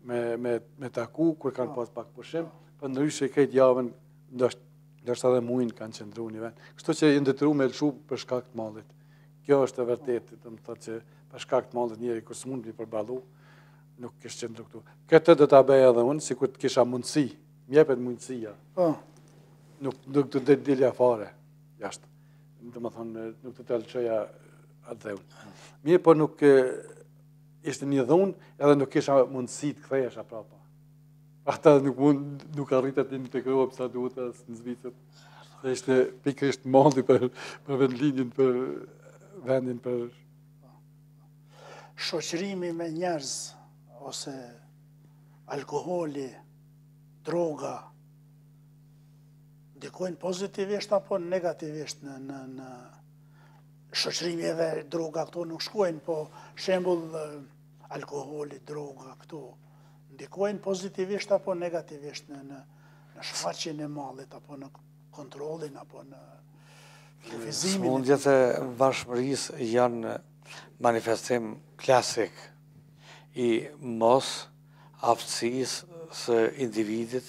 me taku, kur kanë pas pak pushim, për ndryshe këtë javën, ndoshta edhe muin kanë qëndru një vend. Kështu që i ndëtëru me lëshu për shkak të mallit. Kjo është e vërtetë, do të thotë që për shkak të mallit njeri kur s'mund të përballu, nuk kishte qëndru këtu. Këtë do ta bëj edhe unë, sikur të kisha mundësi, m'jepet mundësia. Nuk të dilja fare jashtë. Domethënë nuk të lëshoja atë dhunë. Mirë, po nuk ishte një dhunë edhe nuk kisha mundësi të kthehesha prapa. Ata nuk arritet të integrohem sa duhet as në Zvicër. Ishte pikërisht malli për vendlinjën, për vendin, për... Shoqërimi me njerëz, ose alkoholi, droga, ndikojnë pozitivisht apo negativisht në shoqërimi edhe droga këto nuk shkojnë, po shembull alkoholi, droga këto, ndikojnë pozitivisht apo negativisht në shfaqjen e mallit, apo në kontrollin, apo në kufizimin. Smundjet e bashkëmërisë janë manifestim klasik i mos aftësisë së individit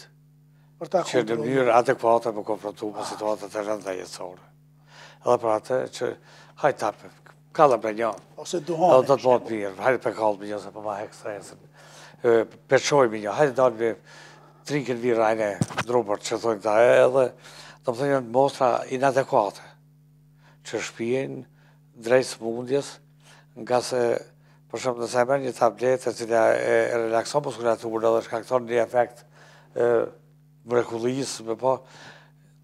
që në mënyrë adekuate me konfrontu me situatat e rënda jetësore. Edhe për atë që hajtë tapë, kalla për një, ose duhane. Do të bëhet mirë, hajtë për kallë për një, se për ma hek stresin. Përqoj për një, hajtë dalë për trinken virajnë e drubër që thojnë ta edhe, do më thënë janë mostra inadekuate, që shpijen drejt smundjes, nga se, për shumë nëse e merr një tabletë e cila e relakson muskulaturën dhe shkakton një efekt mrekullisë,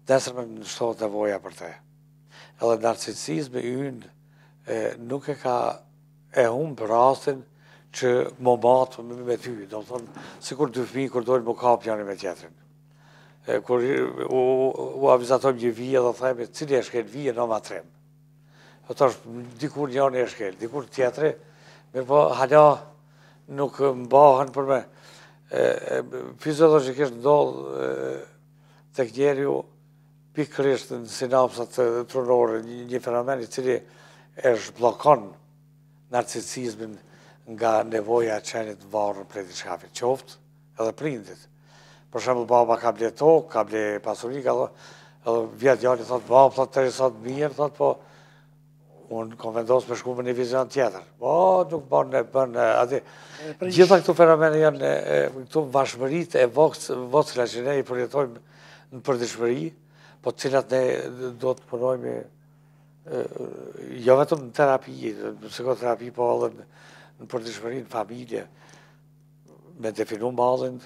nesër me nështohet nevoja për te. Edhe narcisizmi ynë nuk e ka e humbë rastin që më matë me ty, do të thonë, si kur dy fëmijë kur dojnë më kapë njëri me tjetrin. Kur u avizatojmë një vijë dhe thejmë, cili e shkel vijë në matrim. Ato është dikur njëri e shkel, dikur tjetri, mirë po hala nuk mbahen për me. Fiziologikisht ndodhë të njeriu pikërisht në sinapsat trunore, një fenomen i cili e zhblokon narcisizmin nga nevoja e qenit varur prej diçkafi, qoftë edhe prindit. Për shembull, baba ka ble tokë, ka ble pasuri, edhe vjet djali thotë, baba thotë të sot mirë, thotë, po unë kom vendosë me shku me një vizion tjetër. Po, nuk bën ati. Gjitha këtu fenomene janë këtu vashmërit e vocila që ne i përjetojmë në përditshmëri, po cilat ne do të punojmë jo vetëm në terapi, në psikoterapi, po edhe në përditshmëri, në familje, me definu mallin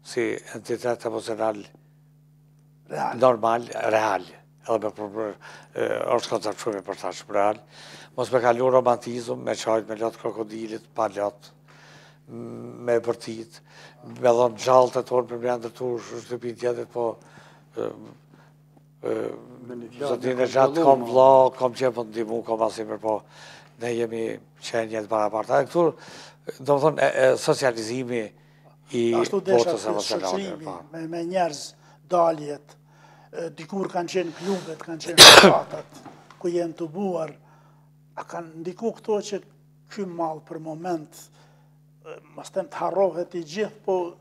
si entitet emocional normal, real. Edhe është konceptuar për tash real. Mos me kalu romantizm, me qajt, me lot krokodilit, pa lot, me bërtit, me dhonë gjallët e tonë për mjandër tu, shtëpin tjetët, po zotin e gjatë kom vla, kom qenë për ndimu, kom asimër, po ne jemi qenjet barabarta. E këtur, do më thonë, socializimi i botës emocionale. Me njerëz, daljet, dikur kanë qenë klubet, kanë qenë shpatat, ku jenë të buar, a kanë ndiku këto që ky mall për moment, mos them të harrohet i gjithë, po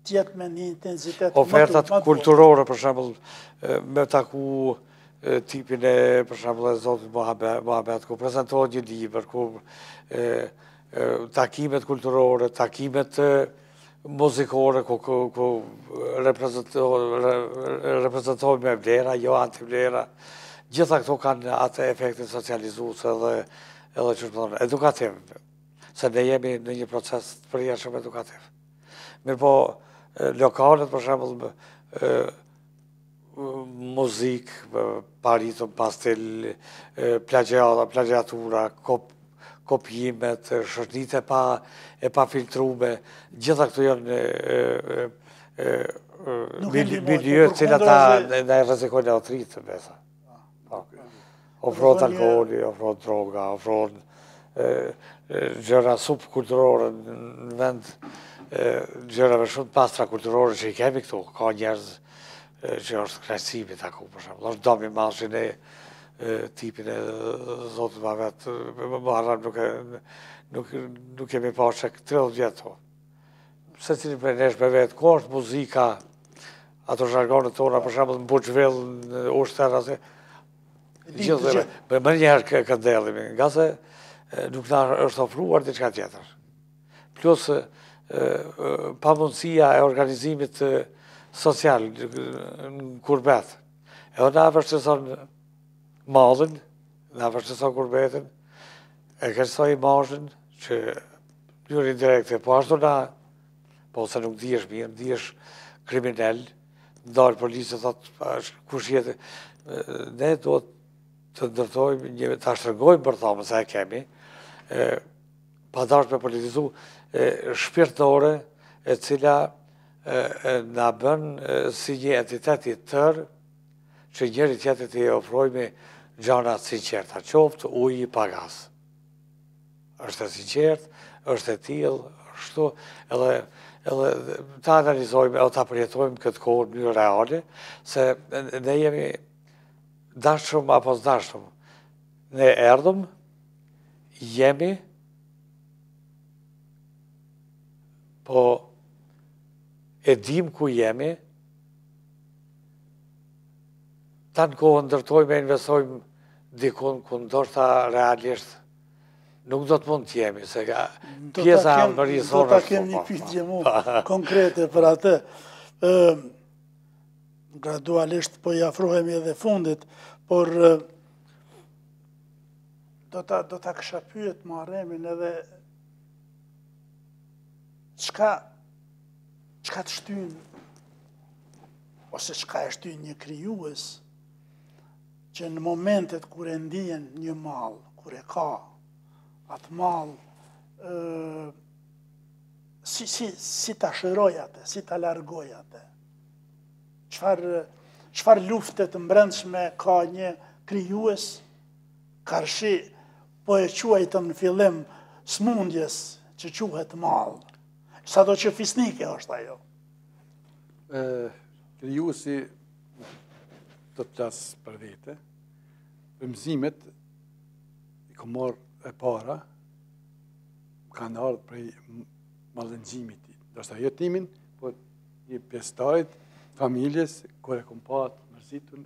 tjetë me një intensitet më të ofertat kulturore, për shembull, me taku tipin e, për shembull, e Zotit Muhammed, ku prezentohet një libër, ku takimet kulturore, takimet muzikore, ku reprezentojnë me vlera, jo anti-vlera. Gjitha këto kanë atë efektin socializues edhe që shpëtonë edukativ, se ne jemi në një proces të përjetshëm edukativ. Mirë po, lokalet, për shembull, muzikë, paritëm, pastel, plagiatura, kopijimet, shoqëritë e pa filtrume, gjitha këto janë milieu cilat na e rrezikojnë autritë, besa. Ofrohet alkooli, ofrohet droga, ofrohet gjëra subkulturore në vend gjërave shumë pastra kulturore që i kemi këtu. Ka njerëz që është knaqësimi taku, për shembull. Është dëm i madh që ne tipin e Zotit ma vetë, nuk kemi pa që 30 vjetë. Se cilin për nesh me vetë, ku është muzika, ato zhargonet tona, për shembull në Buçvell, në Ushter, gjithë më njëherë këndelim, nga se nuk na është ofruar diçka tjetër. Plus, pamundësia e organizimit social në kurbet. Edhe na vështirëson mallin, na vështirëson kurbetin, e kërcoj imazhin që mënyrë indirekte, po ashtu na, po se nuk dihesh mirë, dihesh kriminal, ndalë policia thotë kush jetë, ne duhet të ndërtojmë, të ashtërgojmë për thamë, se e kemi, pa dashur me politizu, shpirtore, e cila na bën si një entiteti tërë, që njëri tjetrit i ofrojmë gjana sinqerta, qoftë uji pa gaz. Është e sinqert, është e tillë, ashtu, edhe ta analizojmë, edhe ta përjetojmë këtë kohë në mënyrë reale, se ne jemi dashëm apo s'dashëm. Ne erdhëm, jemi, po e dim ku jemi, ta në kohë ndërtojmë e investojmë dikun ku ndoshta realisht nuk do të mund të jemi, se pjesa e mërisë do ta kem një pyetje mu konkrete për atë. Gradualisht po i afrohemi edhe fundit, por do ta kisha pyet Muharremin edhe çka të shtyn ose çka e shtyn një krijues që në momentet kur e ndihen një mall, kur e ka atë mall, si ta shëroj atë, si ta largoj atë. Çfarë lufte të brendshme ka një krijues, karshi po e quajtëm në fillim smundjes që quhet mall. Sado që fisnike është ajo. Krijuesi do të flas për vete. Frymëzimet i kam marrë e para, kanë ardhur prej mallëngjimit. Do të jo timin, po një pjesëtarit familjes, kur e kom pa të mërzitur,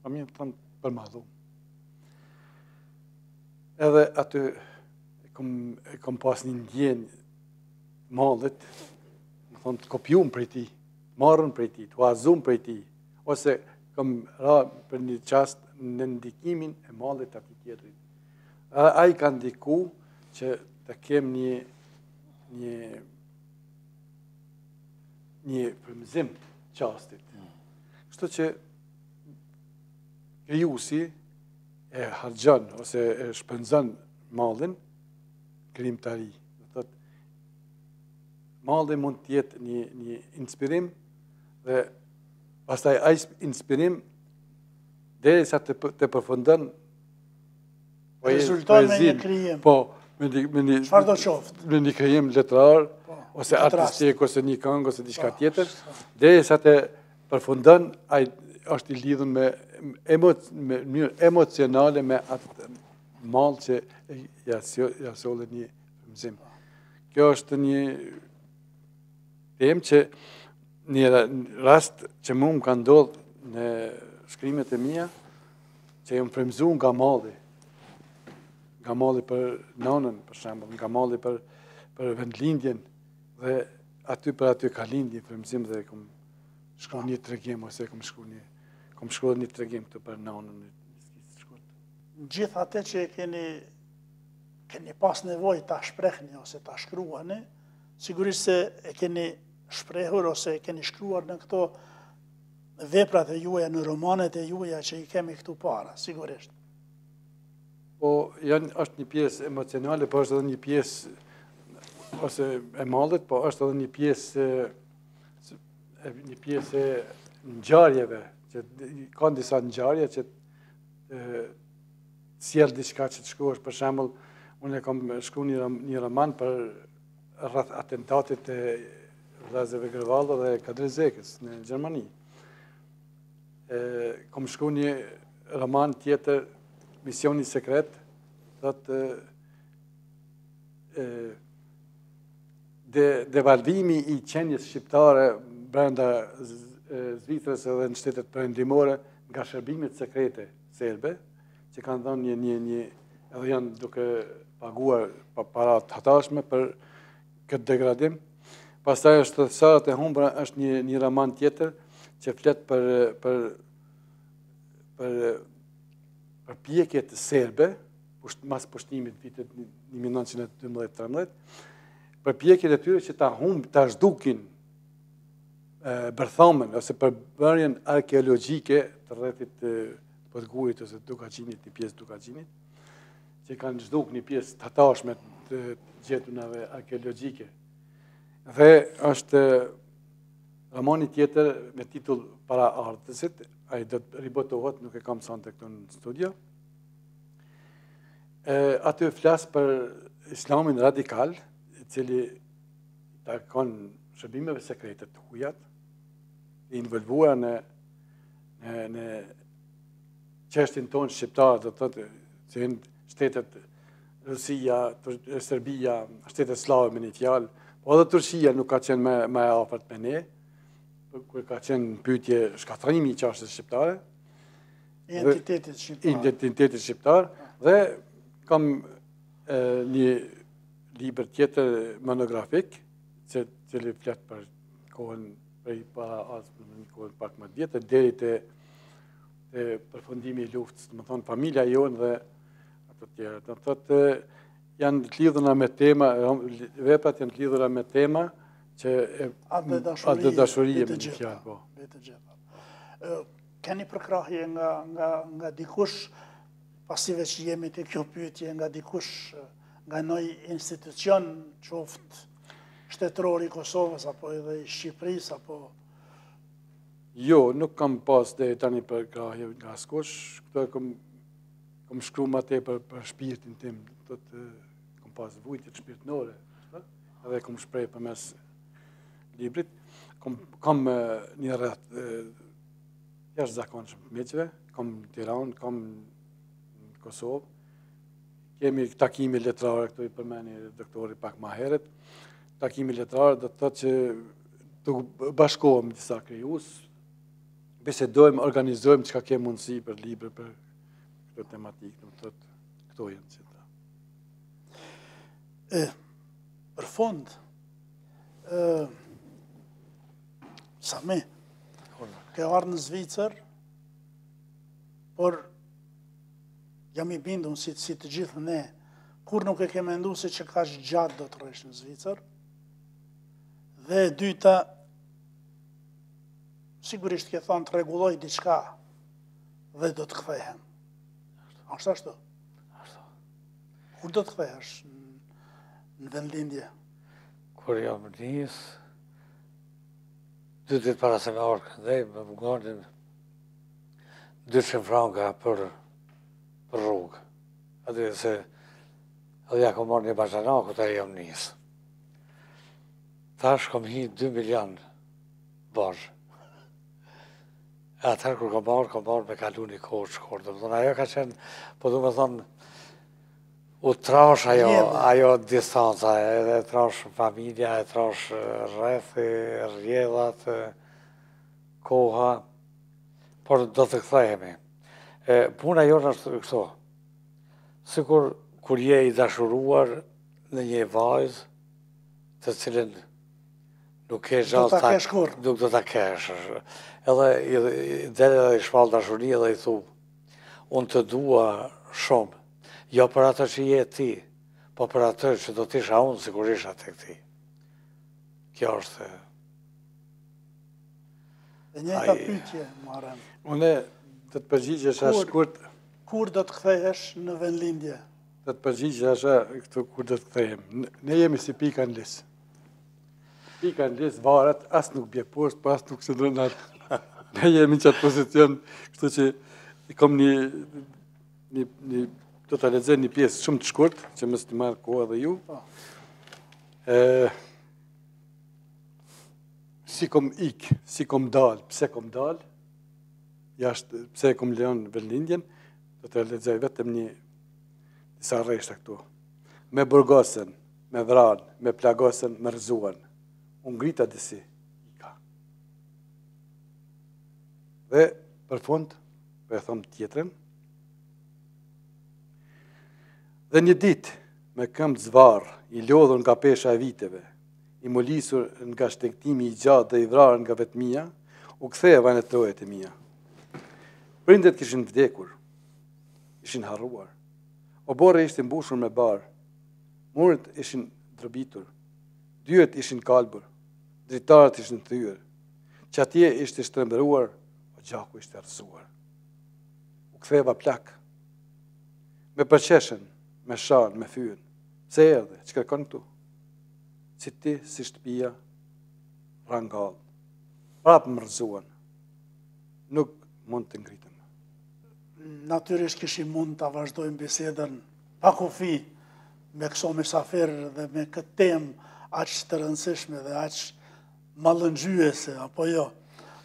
familjen tonë për madhum. Edhe aty e kom pas një ndjenjë mallit, më thonë të kopjum prej ti, marrën prej ti, të uazum prej ti, ose kom ra për një qast në ndikimin e mallit ati tjetërit. A i ka ndiku që të kem një frymëzim qastit. Kështu që krijuesi e harxhon ose e shpenzon mallin krijimtari. Do thotë malli mund të jetë një inspirim dhe pastaj ai inspirim derisa të përfundon rezulton me një krijim. Po, çfarë do qoftë? Me një krijim letrar ose artistik ose një këngë ose diçka tjetër, derisa të përfundon ai është i lidhur me mënyrë emocionale me atë mall që ja solli një frymëzim. Kjo është një temë që një rast që mu më ka ndodhur në shkrimet e mia, që jam frymëzuar nga malli. Nga malli për nonën, për shembull, nga malli për vendlindjen dhe për aty ka lindë një frymëzim dhe kom shkruar një tregim ose kom shkruar një tregim këtu për nonën në skicë shkurt. Gjithë atë që keni pas nevojë ta shprehni ose ta shkruani, sigurisht se e keni shprehur ose e keni shkruar në këto veprat e juaja, në romanet e juaja që i kemi këtu para, sigurisht. Po është një pjesë emocionale, po është edhe një pjesë ose e mallit, po është edhe një pjesë e ngjarjeve, që ka disa ngjarje që sjell diçka që të shkruash, për shembull, unë kam shkruar një roman për rreth atentatit e vëllezërve Grevalla dhe Kadrizekës në Gjermani. Kam shkruar një roman tjetër, Misioni sekret, thotë devalvimi i qenjes shqiptare brenda Zvicrës edhe në shtetet perëndimore nga shërbimet sekrete serbe, që kanë dhënë një edhe janë duke paguar para të hatashme për këtë degradim. Pastaj është Sarat e humbura, është një roman tjetër që flet për përpjekjet serbe, mas pushtimit vitet 1912-13, përpjekjet e tyre që ta zhdukin bërthamen, ose përbërjen arkeologjike të rrethit Podgurit ose Dukaçinit, një pjesë Dukaçinit, që kanë zhduk një pjesë të hatashme të gjetunave arkeologjike. Dhe është romani tjetër me titull Para ardhësit, ai do të ribotohet, nuk e kam sante këtu në studio. Aty flas për islamin radikal, i cili takon shërbimeve sekrete të hujat, i involvuar në çështjen tonë shqiptare, do të thotë që janë shtetet Rusia, Serbia, shtetet slave me një fjalë, po edhe Turqia nuk ka qenë më e afërt me ne, kur ka qenë pyetje shkatrimi i çështjes shqiptare, identitetit shqiptar, dhe kam një libër tjetër monografik, cili flet për kohën prej para në kohën pak më vjetër deri te përfundimi i luftës, do të thonë familja jonë dhe ato të tjera. Do të thotë janë të lidhura me tema, veprat janë të lidhura me tema që atë dashurie me një fjalë, po. Keni përkrahje nga dikush, pasive që jemi të kjo pyetje, nga dikush, nga ndonjë institucion, qoftë shtetëror i Kosovës, apo edhe i Shqipërisë, apo... Jo, nuk kam pas deri tani përkrahje nga askush, këto kam shkruar më tepër për shpirtin tim, do të kam pas vujtje shpirtënore, edhe kam shpreh përmes librit. Kam një rreth jashtëzakonshëm të miqve, kam në Tiranë, kam në Kosovë. Kemi takime letrare, këtu i përmeni doktori pak më herët. Takime letrare do të thotë që të bashkohem disa krijues, bisedojmë, organizojmë çka kemi mundësi për libra, për këtë tematikë, do të thotë këto janë që për fond, Sami, ke ardhur në Zvicër, por jam i bindur si të gjithë ne, kur nuk e ke menduar se që kaq gjatë do të rresh në Zvicër. Dhe e dyta, sigurisht ke thënë të rregulloj diçka dhe do të kthehem. Është ashtu? Ashtu. Kur do të kthehesh në vendlindje? Kur jam nis, 2 ditë para se me orë këndej, me mungonin 200 franka për rrugë. Atë se edhe ja kom marrë një bashanaku të jam nis. Tash kom hi 2 milion bashkë. Atëherë kur kom marrë me kalu një kohë të shkurt. Do të thonë, ajo ka qenë, po du me thonë, u trash ajo distanca, edhe trash familja, e trash rrethi, rrjedhat, koha, por do të kthehemi. Puna jonë është kështu, sikur kur je i dashuruar në një vajzë të cilën nuk ke gjallë, nuk do ta kesh. Edhe dele dhe i shpall dashuri edhe i thu, unë të dua shumë, jo për atë që je ti, po për atë që do t'isha unë sikur isha tek ti. Kjo është... E njëjta pyetje, Muharrem. Unë do të përgjigjesh shkurt. kur do të kthehesh në vendlindje? Dhe të përgjigje është këtu kur do të kthehem. Ne jemi si pika në lis. Pika në lis varet, as nuk bje poshtë, pas nuk se drënat. Ne jemi në qatë pozicion, kështu që i kom do të lexoj një pjesë shumë të shkurt, që mos të marrë kohë edhe ju. Si kom ik, si kom dal, pse kom dal, jashtë, pse kom lejon vendlindjen, do të lexoj vetëm disa rreshta këtu. Me burgosen, me vran, me plagosen, me rëzuan. Unë ngrita disi. Dhe, për fund, për e thom tjetërën, dhe një ditë, me këmbë zvarë, i lodhur nga pesha e viteve, i molisur nga shtektimi i gjatë dhe i vrarë nga vetmia, u ktheva në trojet e mia. Prindet kishin vdekur, ishin harruar. Oborre ishte mbushur me barë, muret ishin drobitur, dyert ishin kalbur, dritarët ishin thyer, që atje ishte shtrembëruar, o gjaku ishte rrëzuar. U ktheva plak, me përqeshen, me shan, me fyën. Pse erdhe, që kërkon këtu? Si ti, si shtëpia, rangall. Prapë më rrëzuan. Nuk mund të ngritëm. Natyrisht kishim mund të vazhdojmë bisedën pa kufi me këso mysafirë dhe me këtë temë aq të rëndësishme dhe aq mallëngjyese, apo jo,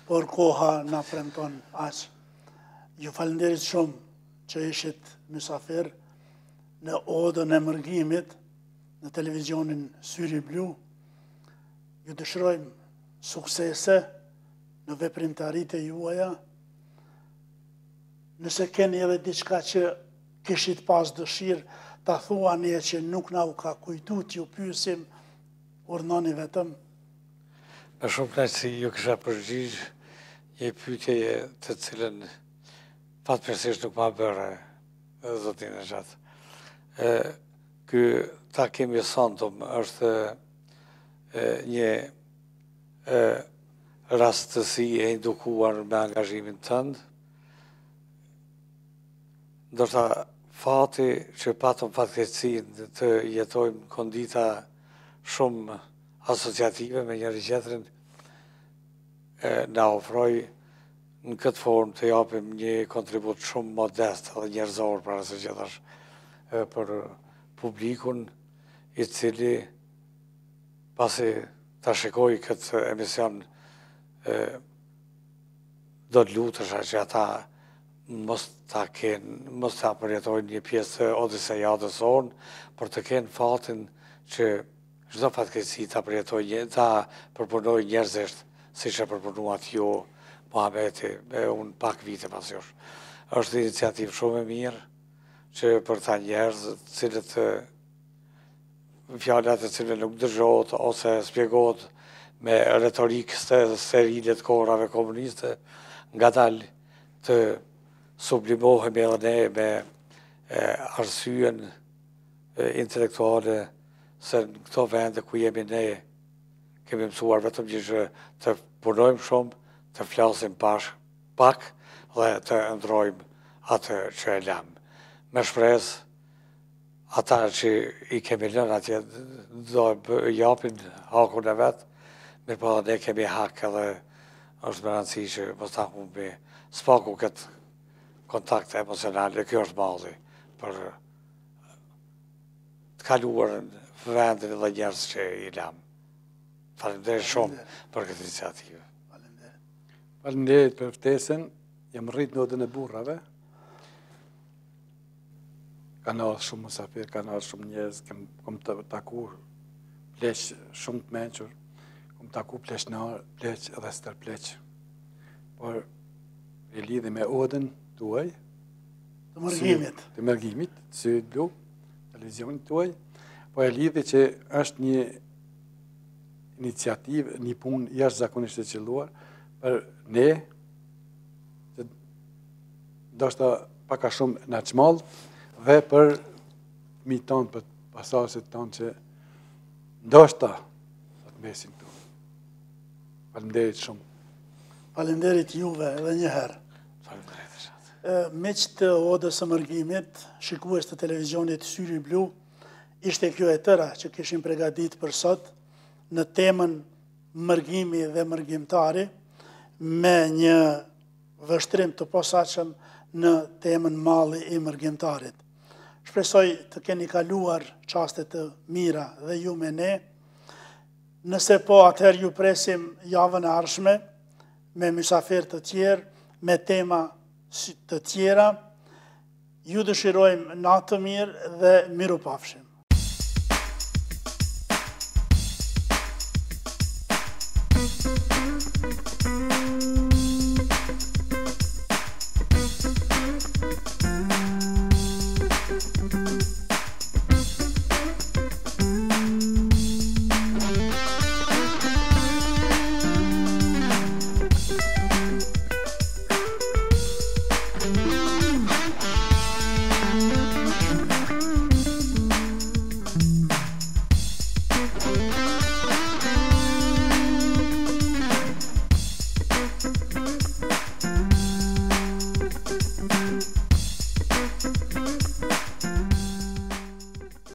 por koha na premton aq. Ju falenderit shumë që ishit mysafir në odën e Mërgimit, në televizionin Syri Blue. Ju dëshirojmë suksese në veprimtaritë e juaja. Nëse keni edhe diçka që kishit pas dëshirë, ta thuani që nuk na u ka kujtu t'ju pyesim, urnoni vetëm. Me shumë kënaqësi ju kisha përgjigjë një pyetje të cilën fatmirësisht nuk ma bëre zotin e gjatë. Ky takimi sontum është një rastësi e indukuar me angazhimin tënd. Ndërsa fati që patëm fatkeqësinë të jetojmë kondita shumë asociative me njëri tjetrin, na ofroi në këtë formë të japim një kontribut shumë modest dhe njerëzor para se gjithash për publikun i cili pasi ta shikoj këtë emision do të lutesha që ata mos ta përjetojnë një pjesë të odisejatës sonë, por të kenë fatin që çdo fatkeqësi ta përjetojnë, ta përpunojnë njerëzisht, siç e përpunuat ju, Muhameti, me unë pak vite pas jush. Është iniciativë shumë e mirë që për ta njerëz, cilët fjallat e cilëve nuk dëgjohet ose spjegohet me retorikë sterile të kohërave komuniste, ngadalë të sublimohemi edhe ne me arsyen intelektuale se në këto vende ku jemi ne kemi mësuar vetëm që të punojmë shumë, të flasim pak dhe të ndrojmë atë që e lamë. Me shpresë, ata që i kemi lënë atje do japin hakun e vetë, mirë po dhe ne kemi hak edhe është me rëndësi që mos ta humbi spaku këtë kontakt emocional, e kjo është malli për të kaluarën vendin dhe njerëz që i lamë. Faleminderit shumë për këtë iniciativë. Faleminderit për ftesën, jam rrit në odën e burrave. Kanë ardhur shumë musafir, kanë ardhur shumë njerëz, kom taku pleq shumë të mençur, kom taku pleqnar, pleq edhe stërpleq. Por e lidhi me odën tuaj, Të Mërgimit. Të Mërgimit, Syri Blue, televizionit tuaj, po e lidhi që është një iniciativë, një punë jashtëzakonisht e qelluar për ne, që ndoshta pak a shumë na çmall, dhe për fëmijët tonë, për pasasit tonë që ndoshta do të mesin këtu. Faleminderit shumë. Faleminderit juve edhe një herë. Faleminderit. miq të odës së Mërgimit, shikues të televizionit Syri Blue, ishte kjo e tëra që kishim përgatitur për sot në temën Mërgimi dhe Mërgimtari, me një vështrim të posaçëm në temën Malli i Mërgimtarit. Shpresoj të keni kaluar çaste të mira dhe ju me ne. Nëse po, atëherë ju presim javën e ardhshme me mysafirë të tjerë, me tema të tjera. Ju dëshirojmë natë të mirë dhe mirupafshim.